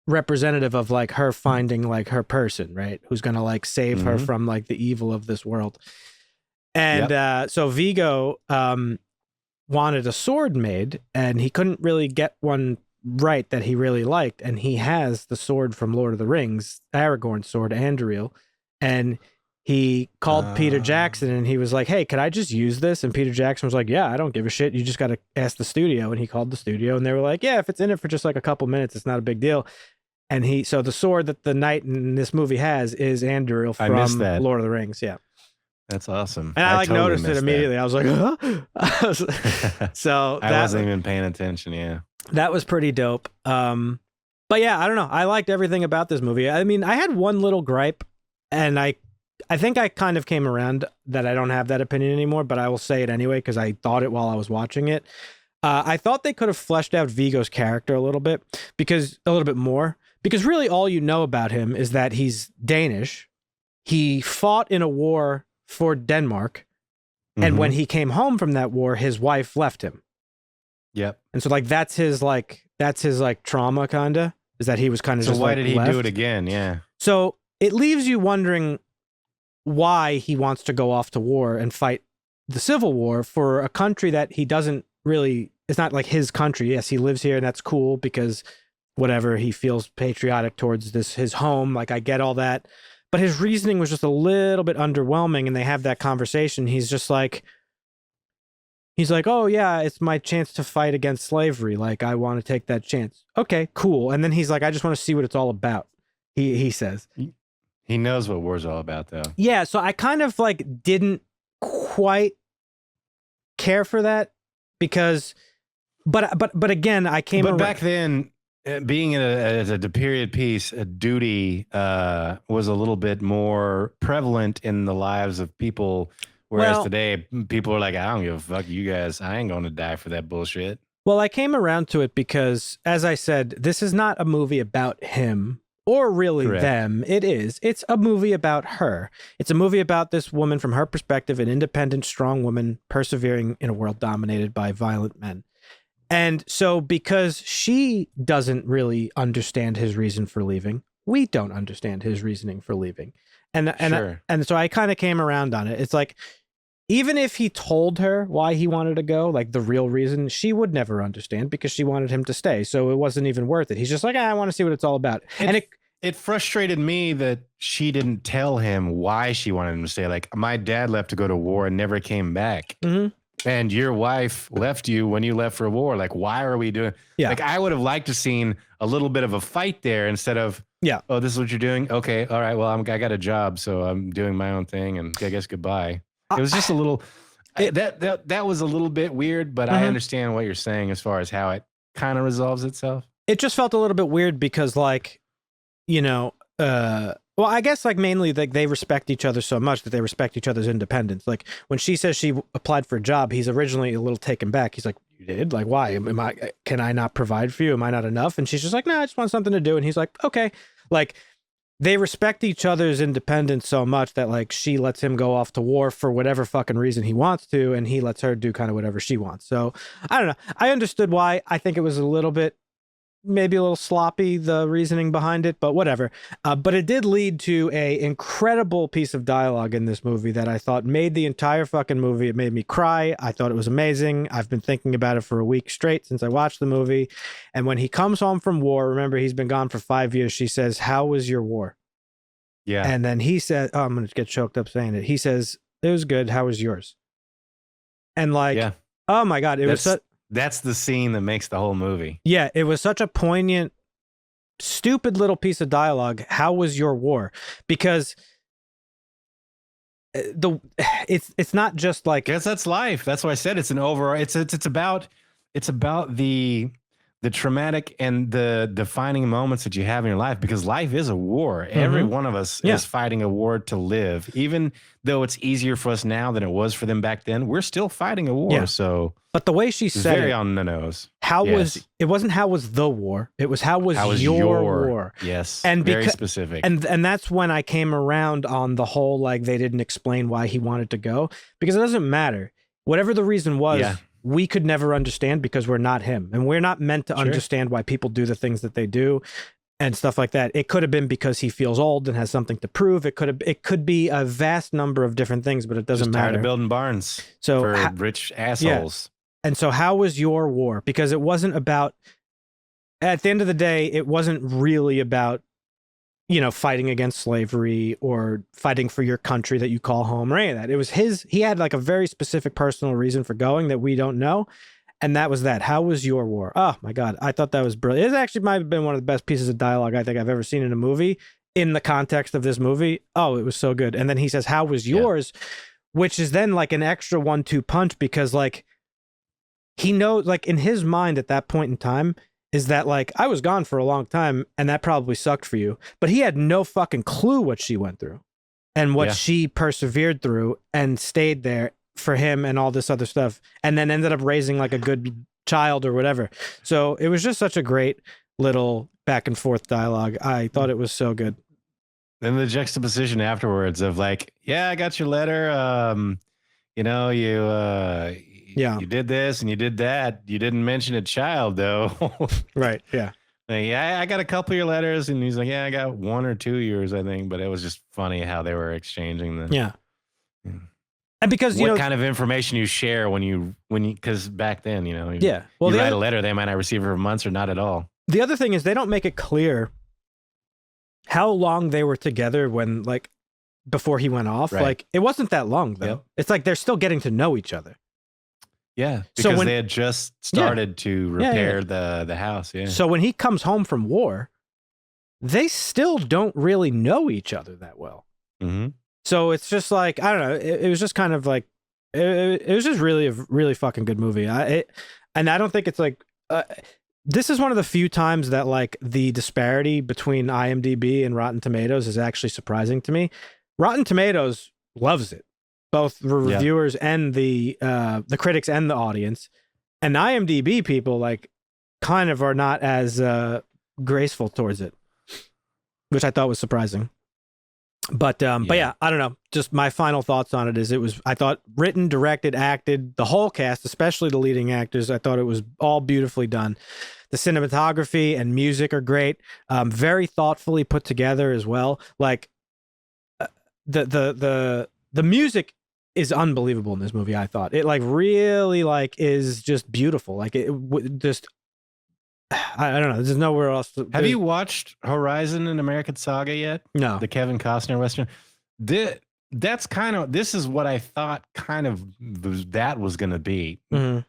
representative of like her finding like her person, right? Who's going to like save her from like the evil of this world. And so Vigo wanted a sword made, and he couldn't really get one right that he really liked, and he has the sword from Lord of the Rings, Aragorn's sword, Anduril, and he called Peter Jackson, and he was like, hey, could I just use this? And Peter Jackson was like, yeah, I don't give a shit, you just got to ask the studio. And he called the studio, and they were like, yeah, if it's in it for just like a couple minutes, it's not a big deal. And so the sword that the knight in this movie has is Anduril from Lord of the Rings. Yeah, that's awesome. And I totally noticed it immediately. That. I was like, huh? So I wasn't even paying attention. Yeah. That was pretty dope. But yeah, I don't know. I liked everything about this movie. I mean, I had one little gripe, and I think I kind of came around that I don't have that opinion anymore, but I will say it anyway because I thought it while I was watching it. I thought they could have fleshed out Vigo's character a little bit more, because really all you know about him is that he's Danish. He fought in a war for Denmark, and when he came home from that war, his wife left him. Yep. And so like that's his trauma kinda, is that he was kind of so just why like, did he left. do it again? Yeah. So it leaves you wondering why he wants to go off to war and fight the Civil War for a country that he doesn't really, it's not like his country. Yes, he lives here and that's cool because whatever, he feels patriotic towards his home. Like I get all that. But his reasoning was just a little bit underwhelming, and they have that conversation. He's like, oh yeah, it's my chance to fight against slavery. Like I want to take that chance. Okay, cool. And then he's like, I just want to see what it's all about. He says. He knows what war's all about, though. Yeah, so I kind of like didn't quite care for that because, but again, I came. But back then, being as a period piece, a duty was a little bit more prevalent in the lives of people. Whereas today, people are like, I don't give a fuck, you guys. I ain't going to die for that bullshit. Well, I came around to it because, as I said, this is not a movie about him or really Correct. them. It's a movie about her. It's a movie about this woman from her perspective, an independent, strong woman persevering in a world dominated by violent men. And so because she doesn't really understand his reason for leaving, we don't understand his reasoning for leaving. And so I kind of came around on it. It's like, even if he told her why he wanted to go, like the real reason, she would never understand because she wanted him to stay. So it wasn't even worth it. He's just like, I want to see what it's all about. And it frustrated me that she didn't tell him why she wanted him to stay. Like, my dad left to go to war and never came back. And your wife left you when you left for war. Like, why are we doing? Yeah. Like, I would have liked to seen a little bit of a fight there instead of, oh, this is what you're doing. Okay. All right. Well, I got a job, so I'm doing my own thing, and I guess goodbye. It was just a little, that was a little bit weird, but I understand what you're saying as far as how it kind of resolves itself. It just felt a little bit weird because, like, you know, well, I guess like mainly like they respect each other so much that they respect each other's independence. Like when she says she applied for a job, he's originally a little taken back. He's like, you did? Like, why? Can I not provide for you? Am I not enough? And she's just like, no, I just want something to do. And he's like, okay. Like, they respect each other's independence so much that like she lets him go off to war for whatever fucking reason he wants to, and he lets her do kind of whatever she wants. So I don't know. I understood why. I think it was a little bit, maybe a little sloppy, the reasoning behind it, but whatever. But it did lead to a incredible piece of dialogue in this movie that I thought made the entire fucking movie. It made me cry. I thought it was amazing. I've been thinking about it for a week straight since I watched the movie. And when he comes home from war, remember he's been gone for 5 years. She says, "How was your war?" Yeah. And then he said, oh, I'm going to get choked up saying it. He says, "It was good. How was yours?" And like, oh my God, that's the scene that makes the whole movie. Yeah, it was such a poignant, stupid little piece of dialogue. How was your war? Because it's not just like, I guess that's life. That's why I said it's an overall. It's about the traumatic and the defining moments that you have in your life, because life is a war. Every one of us is fighting a war to live. Even though it's easier for us now than it was for them back then, we're still fighting a war. Yeah. So, but the way she said very it, on the nose. It wasn't how was the war. It was how was your war. Yes. And very specific. And that's when I came around on the whole, like, they didn't explain why he wanted to go, because it doesn't matter. Whatever the reason was, we could never understand because we're not him. And we're not meant to understand why people do the things that they do and stuff like that. It could have been because he feels old and has something to prove. It could be a vast number of different things, but it doesn't matter. Tired of building barns for rich assholes. Yeah. And so how was your war? Because it wasn't about, at the end of the day, it wasn't really about, you know, fighting against slavery or fighting for your country that you call home or any of that. It was he had like a very specific personal reason for going that we don't know. And that was that. How was your war? Oh my God. I thought that was brilliant. It actually might have been one of the best pieces of dialogue I think I've ever seen in a movie in the context of this movie. Oh, it was so good. And then he says, "How was yours?" Which is then like an extra 1-2 punch, because like he knows, like in his mind at that point in time, is that like, I was gone for a long time and that probably sucked for you. But he had no fucking clue what she went through and what she persevered through and stayed there for him and all this other stuff. And then ended up raising like a good child or whatever. So it was just such a great little back and forth dialogue. I thought it was so good. Then the juxtaposition afterwards of like, yeah, I got your letter. You know, you did this and you did that. You didn't mention a child though. Right. Yeah. Like, yeah, I got a couple of your letters, and he's like, yeah, I got 1 or 2 yours, I think. But it was just funny how they were exchanging them. Yeah. And because what kind of information you share when you because back then, you know, you write a letter, they might not receive it for months or not at all. The other thing is they don't make it clear how long they were together when, like, before he went off. Right. Like, it wasn't that long though. Yep. It's like they're still getting to know each other. Yeah, because they had just started to repair the house. Yeah. So when he comes home from war, they still don't really know each other that well. Mm-hmm. So it's just like, I don't know. It was just kind of like, it was just really a really fucking good movie. And I don't think it's like, this is one of the few times that like the disparity between IMDb and Rotten Tomatoes is actually surprising to me. Rotten Tomatoes loves it, both the reviewers and the critics and the audience. And IMDb people like kind of are not as graceful towards it. which I thought was surprising. But yeah, I don't know. Just my final thoughts on it is I thought written, directed, acted, the whole cast, especially the leading actors, I thought it was all beautifully done. The cinematography and music are great. Very thoughtfully put together as well. Like the music is unbelievable in this movie. I thought it like really like is just beautiful. Like it just I don't know. There's nowhere else. Have you watched Horizon and American Saga yet? No. The Kevin Costner Western. That's kind of, this is what I thought kind of that was going to be. Mm-hmm.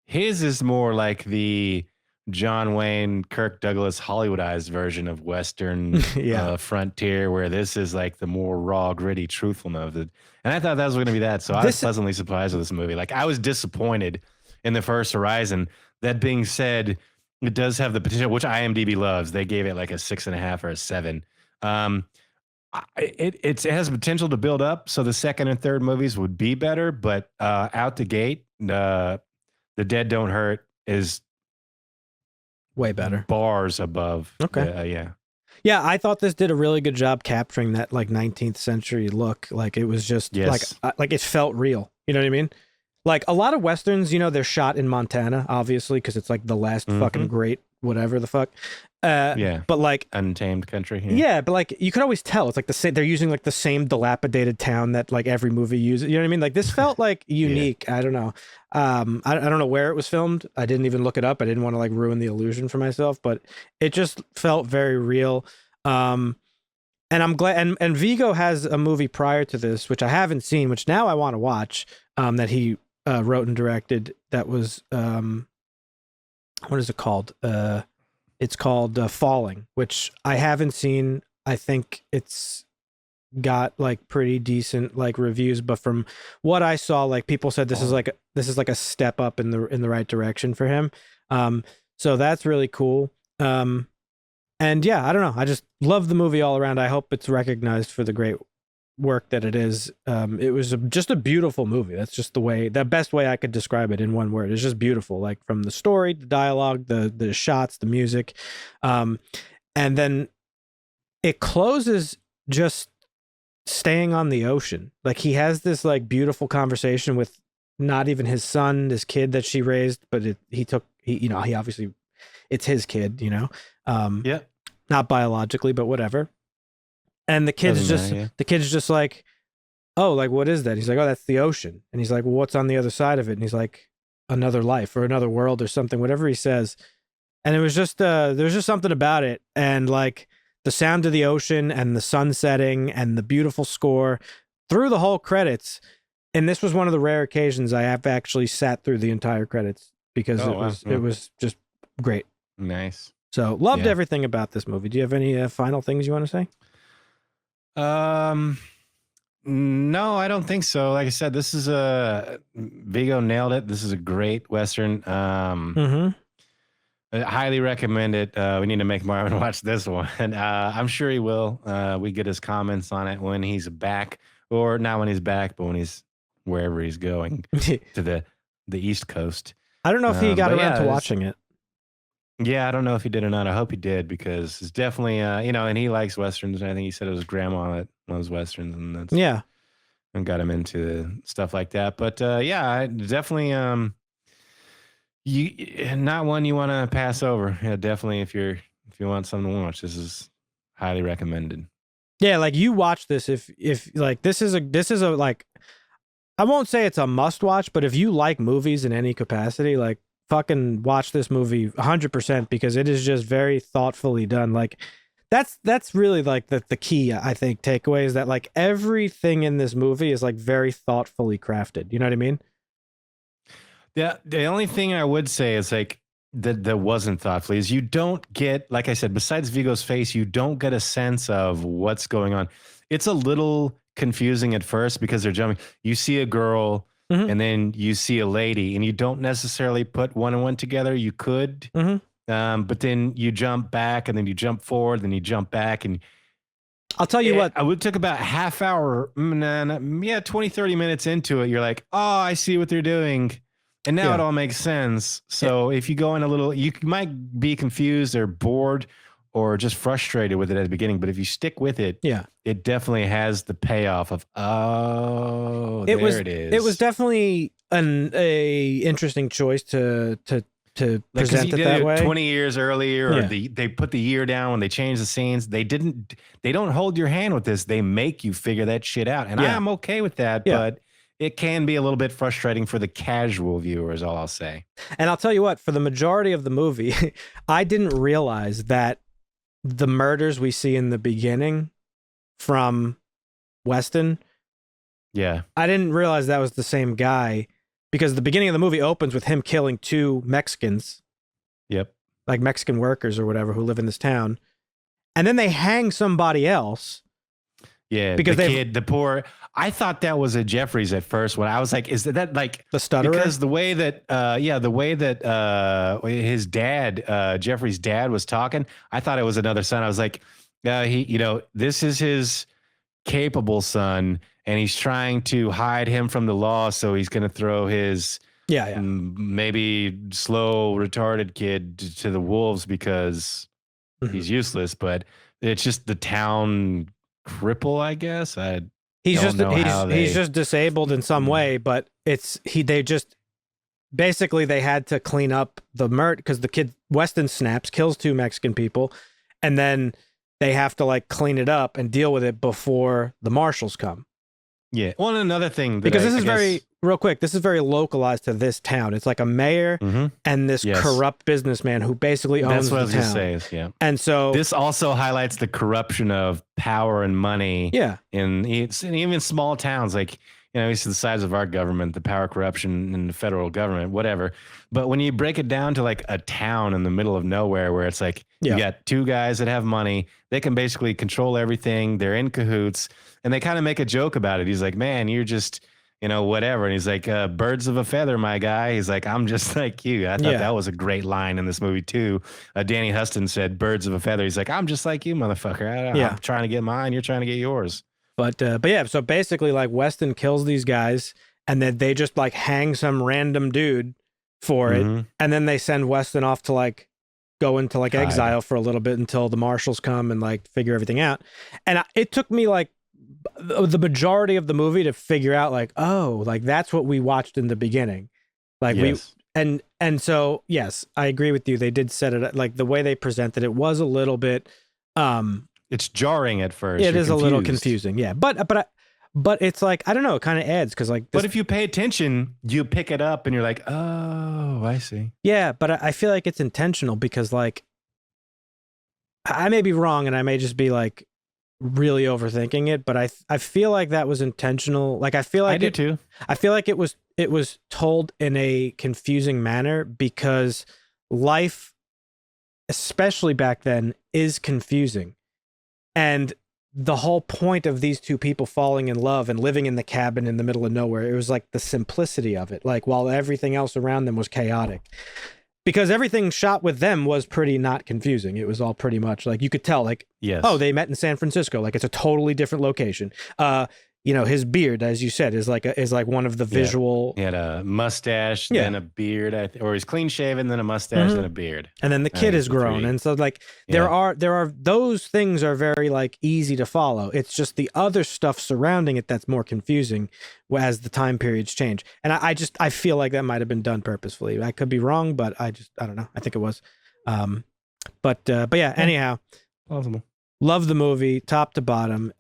His is more like the John Wayne, Kirk Douglas Hollywoodized version of Western frontier, where this is like the more raw, gritty truthfulness of it. And I thought that was going to be that. So I was pleasantly surprised with this movie. Like I was disappointed in the first Horizon. That being said, it does have the potential, which IMDb loves. They gave it like a 6.5 or a 7. It has potential to build up, so the second and third movies would be better. But out the gate, The Dead Don't Hurt is way better, bars above. Okay, yeah. I thought this did a really good job capturing that like 19th century look. Like it was just like it felt real. You know what I mean? Like a lot of Westerns, you know, they're shot in Montana, obviously, because it's like the last fucking great whatever the fuck. But like untamed country. Yeah, but like you could always tell it's like the same. They're using like the same dilapidated town that like every movie uses. You know what I mean? Like this felt like unique. I don't know. I don't know where it was filmed. I didn't even look it up. I didn't want to like ruin the illusion for myself, but it just felt very real. And I'm glad. And Vigo has a movie prior to this, which I haven't seen, which now I want to watch. That he wrote and directed. That was what is it called? It's called Falling, which I haven't seen. I think it's got like pretty decent like reviews, but from what I saw, like people said this is like a step up in the right direction for him. So that's really cool. And yeah, I don't know. I just love the movie all around. I hope it's recognized for the great work that it is. It was just a beautiful movie. That's just the best way I could describe it in one word. It's just beautiful, like from the story, the dialogue, the shots, the music. And then it closes just staying on the ocean. Like he has this like beautiful conversation with not even his son, this kid that she raised, but he obviously it's his kid, you know? Not biologically, but whatever. And the kid's just like, oh, like, what is that? He's like, oh, that's the ocean. And he's like, well, what's on the other side of it? And he's like, another life or another world or something, whatever he says. And it was just, there's just something about it. And like the sound of the ocean and the sun setting and the beautiful score through the whole credits. And this was one of the rare occasions I have actually sat through the entire credits because it was just great. Nice. So loved everything about this movie. Do you have any final things you want to say? No, I don't think so. Like I said, this is Vigo nailed it. This is a great Western. I highly recommend it. We need to make Marvin watch this one. I'm sure he will. We get his comments on it when he's back, or not when he's back, but when he's wherever he's going to the East Coast. I don't know if he got around to watching it. Yeah, I don't know if he did or not. I hope he did, because it's definitely, and he likes Westerns. And I think he said it was grandma that loves Westerns, and that's and got him into stuff like that. But I definitely, not one you want to pass over. Yeah, definitely. If you want something to watch, this is highly recommended. Yeah, like you watch this if like this is a like, I won't say it's a must watch, but if you like movies in any capacity, like, fucking watch this movie 100%, because it is just very thoughtfully done. Like that's really like the key, I think, takeaway is that like everything in this movie is like very thoughtfully crafted. You know what I mean? Yeah. The only thing I would say is like that wasn't thoughtfully is you don't get, like I said, besides Vigo's face, you don't get a sense of what's going on. It's a little confusing at first because they're jumping. You see a girl, and then you see a lady, and you don't necessarily put one and one together. You could, but then you jump back, and then you jump forward, then you jump back. And I'll tell you what. I would took about half hour, 20, 30 minutes into it. You're like, oh, I see what they're doing. And now it all makes sense. So if you go in a little, you might be confused or bored, or just frustrated with it at the beginning. But if you stick with it, Yeah. it definitely has the payoff of, it is. It was definitely a interesting choice to present it that way. 20 years earlier, or they put the year down when they changed the scenes. They don't hold your hand with this. They make you figure that shit out. And I'm okay with that, but it can be a little bit frustrating for the casual viewer, is all I'll say. And I'll tell you what, for the majority of the movie, I didn't realize that the murders we see in the beginning from Weston, I didn't realize that was the same guy, because the beginning of the movie opens with him killing 2 Mexicans. Yep. Like Mexican workers or whatever who live in this town. And then they hang somebody else. Yeah, because the poor. I thought that was a Jeffries at first. When I was like, "Is that like the stutterer?" Because the way that, his dad, Jeffries' dad, was talking, I thought it was another son. I was like, this is his capable son, and he's trying to hide him from the law, so he's going to throw his maybe slow, retarded kid to the wolves because he's useless. But it's just the town cripple, I guess. He's just disabled in some way, but they had to clean up the murder because the kid Weston snaps, kills 2 Mexican people, and then they have to like clean it up and deal with it before the marshals come. Yeah. Well, another thing, because this is very real quick. This is very localized to this town. It's like a mayor and this corrupt businessman who basically owns the town. That's what I was going to say. And so this also highlights the corruption of power and money. Yeah. In even small towns, like, it's the size of our government, the power, corruption in the federal government, whatever. But when you break it down to like a town in the middle of nowhere, where it's like you got 2 guys that have money, they can basically control everything. They're in cahoots, and they kind of make a joke about it. He's like, "Man, you're just, whatever." And he's like, "Birds of a feather, my guy." He's like, "I'm just like you." I thought that was a great line in this movie too. Danny Huston said, "Birds of a feather." He's like, "I'm just like you, motherfucker. I'm trying to get mine. You're trying to get yours." But yeah, so basically like Weston kills these guys, and then they just like hang some random dude for it. And then they send Weston off to like go into like exile for a little bit until the marshals come and like figure everything out. And it took me like the majority of the movie to figure out like, oh, like that's what we watched in the beginning. Like and so, yes, I agree with you. They did set it like the way they presented it was a little bit, it's jarring at first. It is a little confusing. Yeah. But it's like, I don't know, it kind of adds because like. But if you pay attention, you pick it up and you're like, oh, I see. Yeah. But I feel like it's intentional because like, I may be wrong and I may just be like really overthinking it, but I feel like that was intentional. Like, I feel like I do too. I feel like it was told in a confusing manner because life, especially back then, is confusing. And the whole point of these 2 people falling in love and living in the cabin in the middle of nowhere, it was like the simplicity of it, like while everything else around them was chaotic. Because everything shot with them was pretty not confusing. It was all pretty much like you could tell, like, oh, they met in San Francisco. Like it's a totally different location. His beard, as you said, is like one of the visual. He had a mustache, then a beard, or he's clean shaven, then a mustache, then a beard, and then the kid is grown. And so like there are those things are very like easy to follow. It's just the other stuff surrounding it that's more confusing as the time periods change. And I feel like that might have been done purposefully. I could be wrong, but I don't know. I think it was. But yeah. Anyhow, possible. Love the movie, top to bottom.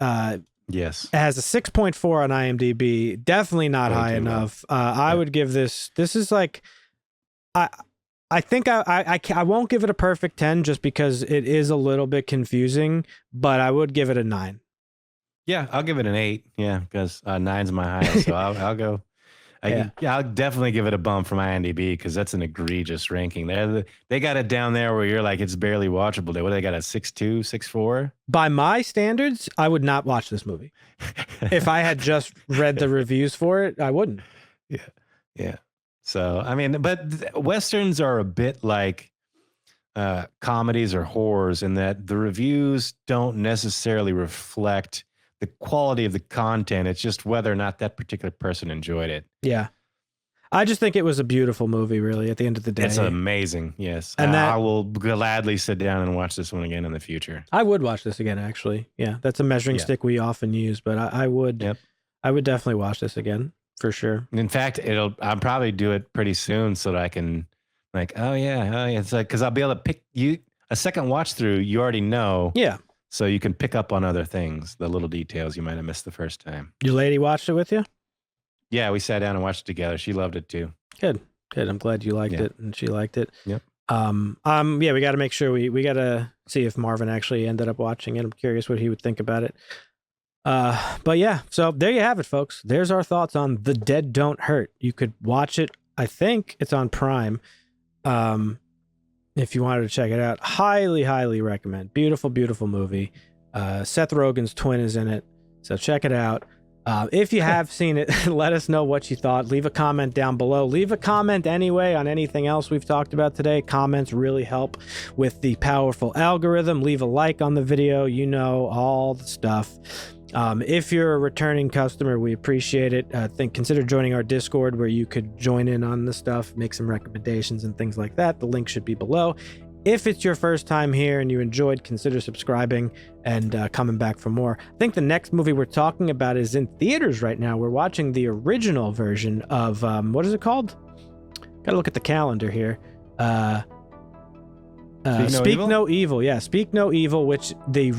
Yes. It has a 6.4 on IMDb. Definitely not high enough. I would give this is like, I think I won't give it a perfect 10 just because it is a little bit confusing, but I would give it a 9. Yeah, I'll give it an 8. Yeah, because 9's my highest. So I'll go. I'll definitely give it a bump from IMDb because that's an egregious ranking. They got it down there where you're like, it's barely watchable. They got a 6.2, 6.4? By my standards, I would not watch this movie. If I had just read the reviews for it, I wouldn't. Yeah. So, I mean, but Westerns are a bit like comedies or horrors in that the reviews don't necessarily reflect the quality of the content. It's just whether or not that particular person enjoyed it. Yeah. I just think it was a beautiful movie, really, at the end of the day. It's amazing. Yes. And I will gladly sit down and watch this one again in the future. I would watch this again, actually. Yeah, that's a measuring stick we often use, but I would. Yep. I would definitely watch this again for sure. In fact, I'll probably do it pretty soon so that I can oh yeah. It's like, cause I'll be able to pick a second watch through. You already know. Yeah. So you can pick up on other things, the little details you might have missed the first time. Your lady watched it with you? Yeah. We sat down and watched it together. She loved it too. Good. I'm glad you liked it and she liked it. Yep. Yeah, we got to make sure we got to see if Marvin actually ended up watching it. I'm curious what he would think about it. But yeah, so there you have it, folks. There's our thoughts on The Dead Don't Hurt. You could watch it. I think it's on Prime. If you wanted to check it out, highly recommend. Beautiful movie. Seth Rogen's twin is in it, so check it out. If you have seen it, let us know what you thought. Leave a comment down below. Leave a comment anyway on anything else we've talked about today. Comments really help with the powerful algorithm. Leave a like on the video. You know, all the stuff. If you're a returning customer, we appreciate it. Consider joining our Discord where you could join in on the stuff, make some recommendations and things like that. The link should be below. If it's your first time here and you enjoyed, consider subscribing and coming back for more. I think the next movie we're talking about is in theaters right now. We're watching the original version of, what is it called? Gotta look at the calendar here. Speak No Evil. Yeah, Speak No Evil, which the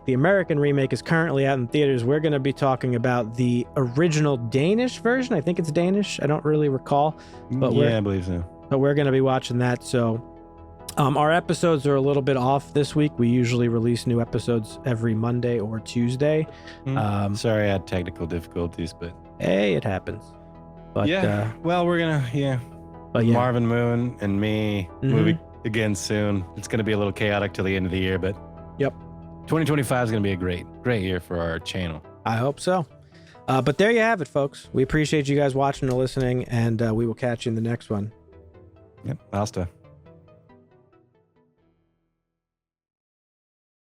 American remake is currently out in theaters. We're going to be talking about the original Danish version. I think it's Danish. I don't really recall. But yeah, I believe so. But we're going to be watching that. So our episodes are a little bit off this week. We usually release new episodes every Monday or Tuesday. Sorry, I had technical difficulties, but hey, it happens. But yeah, well, we're going to, But yeah. Marvin Moon and me movie again soon. It's going to be a little chaotic till the end of the year, but yep, 2025 is going to be a great year for our channel. I hope so. But there you have it, folks. We appreciate you guys watching or listening, and we will catch you in the next one. Yep, hasta.